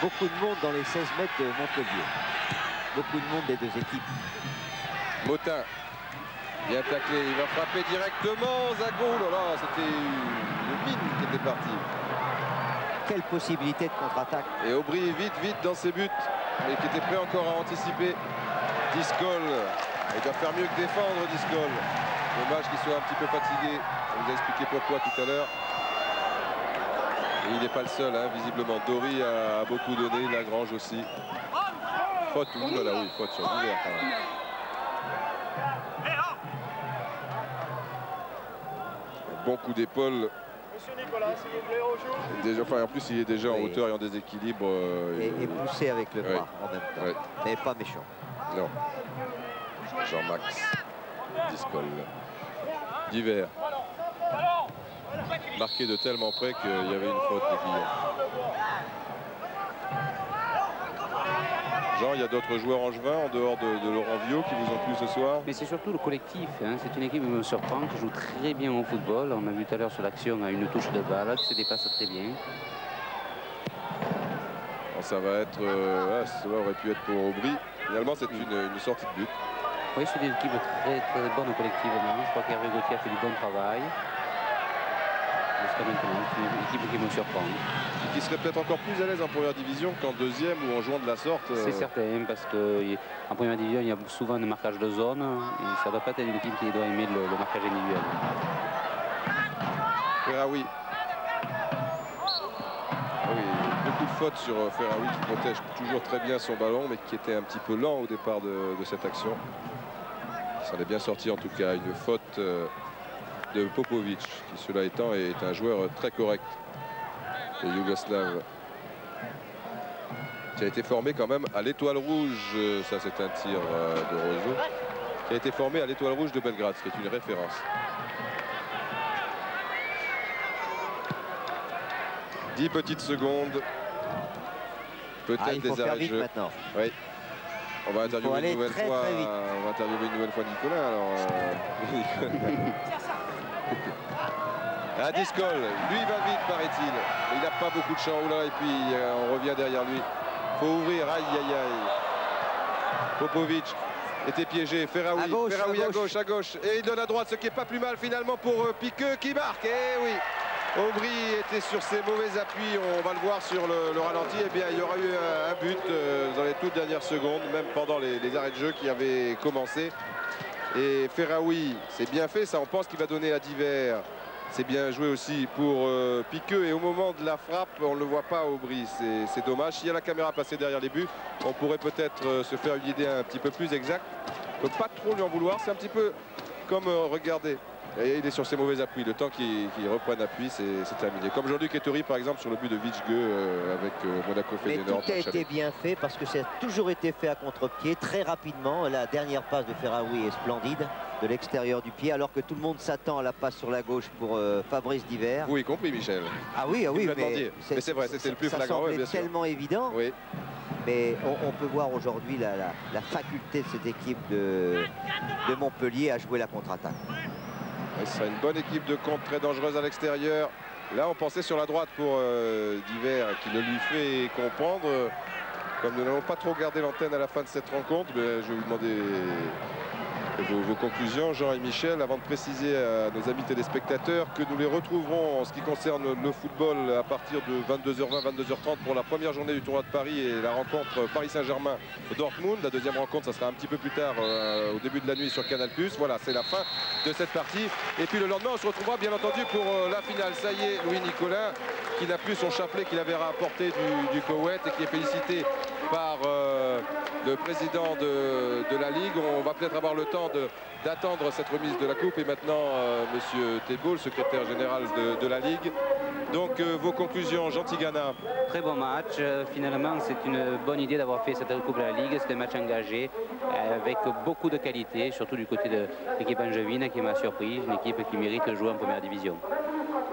Beaucoup de monde dans les 16 mètres de Montpellier. Beaucoup de monde des deux équipes. Motin, bien taclé, il va frapper directement. Zago, oh là là, c'était une mine qui était partie. Quelle possibilité de contre-attaque. Et Aubry vite dans ses buts, mais qui était prêt encore à anticiper. Discol, il doit faire mieux que défendre Discol. Dommage qu'il soit un petit peu fatigué. On vous a expliqué pourquoi tout à l'heure. Et il n'est pas le seul, hein, visiblement. Dory a beaucoup donné, Lagrange aussi. Faute, là, oui, faute sur l'hiver quand même. Bon coup d'épaule. Monsieur Nicolas, s'il vous plaît, au Déjà, enfin, en plus, il est déjà en hauteur et en déséquilibre. Et poussé avec le bras en même temps. Ouais. Mais pas méchant. Non. Jean-Max Discol. D'hiver. Marqué de tellement près qu'il y avait une faute de Guillaume. Jean, il y a d'autres joueurs angevins en dehors de Laurent Viau qui vous ont plu ce soir? Mais c'est surtout le collectif. Hein. C'est une équipe qui me surprend, qui joue très bien au football. On a vu tout à l'heure sur l'action à une touche de balle, qui se dépasse très bien. Bon, ça va être... cela aurait pu être pour Aubry. Finalement, c'est une sortie de but. Oui, c'est une équipe très bonne collectivement. Je crois qu'Hervé Gauthier a fait du bon travail. Jusqu'à maintenant, c'est une équipe qui me surprend. Et qui serait peut-être encore plus à l'aise en première division qu'en deuxième ou en jouant de la sorte. C'est certain, parce qu'en première division, il y a souvent un marquage de zone. Et ça ne doit pas être une équipe qui doit aimer le marquage individuel. Ferraoui. Ah oui, beaucoup de fautes sur Ferraoui qui protège toujours très bien son ballon, mais qui était un petit peu lent au départ de cette action. Ça en est bien sorti en tout cas. Une faute de Popovic, qui cela étant est un joueur très correct. Le Yougoslave, qui a été formé quand même à l'Étoile Rouge, ça c'est un tir de Roseau, qui a été formé à l'Étoile Rouge de Belgrade, ce qui est une référence. « 10 petites secondes. Peut-être des arrêts de jeu. Maintenant. Oui. On va interviewer une nouvelle fois. On va interviewer une nouvelle fois Nicolas. Alors, ah, Discol, lui va vite, paraît-il. Il n'a pas beaucoup de champ là et puis on revient derrière lui. Faut ouvrir, aïe aïe aïe. Popovic était piégé, Ferraoui à gauche. Et il donne à droite, ce qui n'est pas plus mal finalement pour Piqueux qui marque. Et oui, Aubry était sur ses mauvais appuis, on va le voir sur le ralenti. Eh bien, il y aura eu un but dans les toutes dernières secondes, même pendant les arrêts de jeu qui avaient commencé. Et Ferraoui, c'est bien fait, ça on pense qu'il va donner à Divers. C'est bien joué aussi pour Piqueux. Et au moment de la frappe, on ne le voit pas Aubry. C'est dommage. S'il y a la caméra passée derrière les buts, on pourrait peut-être se faire une idée un petit peu plus exacte. On ne peut pas trop lui en vouloir. C'est un petit peu comme, regardez, et il est sur ses mauvais appuis. Le temps qu'il reprenne appui, c'est terminé. Comme Jean-Luc Ettori, par exemple, sur le but de Vichgueux avec Monaco Feyenoord. Mais tout a été bien fait parce que ça a toujours été fait à contre-pied, très rapidement. La dernière passe de Ferraoui est splendide, de l'extérieur du pied, alors que tout le monde s'attend à la passe sur la gauche pour Fabrice Divers. Oui, compris, Michel. Ah oui, mais c'est vrai, c'était le plus flagrant. Ça semblait tellement évident. Oui. Mais on peut voir aujourd'hui la faculté de cette équipe de Montpellier à jouer la contre-attaque. Ce sera une bonne équipe de contre, très dangereuse à l'extérieur. Là, on pensait sur la droite pour Divers, qui le lui fait comprendre. Comme nous n'allons pas trop garder l'antenne à la fin de cette rencontre, mais je vais vous demander Vos conclusions, Jean et Michel, avant de préciser à nos amis téléspectateurs que nous les retrouverons en ce qui concerne le football à partir de 22h20, 22h30 pour la première journée du tournoi de Paris et la rencontre Paris Saint-Germain-Dortmund. La deuxième rencontre, ça sera un petit peu plus tard, au début de la nuit sur Canal+. Voilà, c'est la fin de cette partie. Et puis le lendemain, on se retrouvera bien entendu pour la finale. Ça y est, Louis Nicolin, qui n'a plus son chapelet qu'il avait rapporté du Koweït et qui est félicité par le président de la Ligue. On va peut-être avoir le temps d'attendre cette remise de la coupe. Et maintenant, monsieur Thébault, le secrétaire général de la Ligue. Donc, vos conclusions, Jean Tigana. Très bon match. Finalement, c'est une bonne idée d'avoir fait cette coupe de la Ligue. C'est un match engagé avec beaucoup de qualité, surtout du côté de l'équipe angevine qui m'a surpris. Une équipe qui mérite de jouer en première division.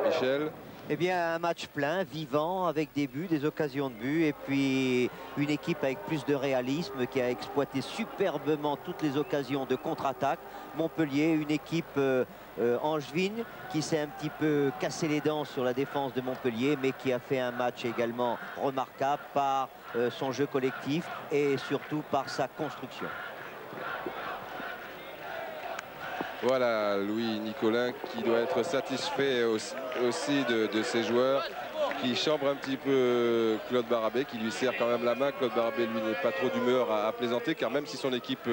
Michel? Eh bien, un match plein, vivant, avec des buts, des occasions de but, et puis une équipe avec plus de réalisme qui a exploité superbement toutes les occasions de contre-attaque. Montpellier, une équipe angevine qui s'est un petit peu cassé les dents sur la défense de Montpellier, mais qui a fait un match également remarquable par son jeu collectif et surtout par sa construction. Voilà, Louis Nicolin qui doit être satisfait aussi de ses joueurs, qui chambre un petit peu Claude Barabé, qui lui serre quand même la main. Claude Barabé, lui, n'est pas trop d'humeur à plaisanter, car même si son équipe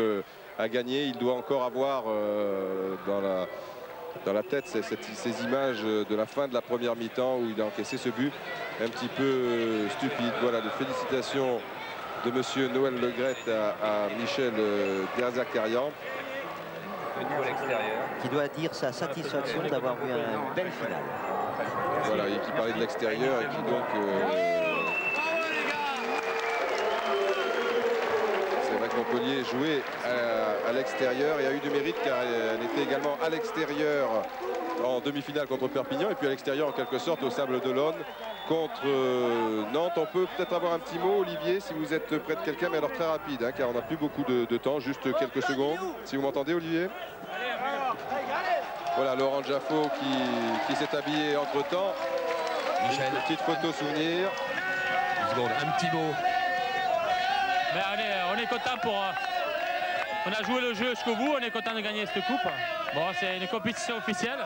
a gagné, il doit encore avoir dans la tête ces images de la fin de la première mi-temps où il a encaissé ce but un petit peu stupide. Voilà, de félicitations de monsieur Noël Le Gret à Michel Derzakarian. Qui doit dire sa satisfaction d'avoir eu une belle finale. Voilà, et qui parlait de l'extérieur et qui donc... c'est vrai que Montpellier jouait à l'extérieur et a eu du mérite car elle était également à l'extérieur en demi-finale contre Perpignan et puis à l'extérieur en quelque sorte au Sable d'Olonne contre Nantes. On peut peut-être avoir un petit mot, Olivier, si vous êtes près de quelqu'un, mais alors très rapide, hein, car on n'a plus beaucoup de temps, juste quelques secondes. Si vous m'entendez, Olivier? Voilà, Laurent Jaffo qui s'est habillé entre-temps. Michel. Une petite photo souvenir. Une seconde, un petit mot. Ben, on est content on a joué le jeu jusqu'au bout, on est content de gagner cette coupe. Bon, c'est une compétition officielle.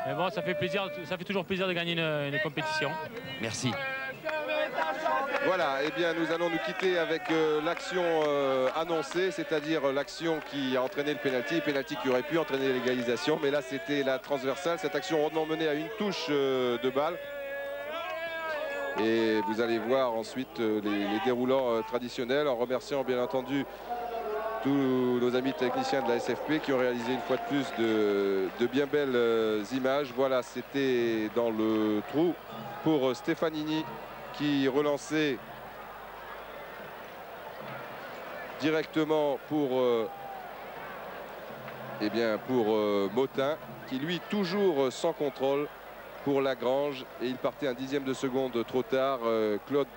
Mais bon, ça fait toujours plaisir de gagner une compétition. Merci. Voilà, et bien nous allons nous quitter avec l'action annoncée, c'est-à-dire l'action qui a entraîné le pénalty qui aurait pu entraîner l'égalisation, mais là c'était la transversale, cette action rondement menée à une touche de balle. Et vous allez voir ensuite les déroulants traditionnels, en remerciant bien entendu tous nos amis techniciens de la SFP qui ont réalisé une fois de plus de bien belles images. Voilà, c'était dans le trou pour Stefanini qui relançait directement pour Motin, qui lui toujours sans contrôle pour Lagrange, et il partait un dixième de seconde trop tard, Claude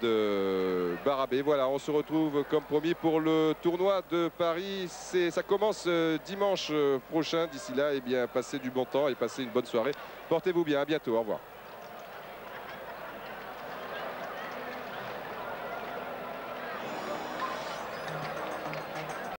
Barabé. Voilà, on se retrouve comme promis pour le tournoi de Paris. Ça commence dimanche prochain. D'ici là, eh bien, passez du bon temps et passez une bonne soirée. Portez-vous bien, à bientôt, au revoir.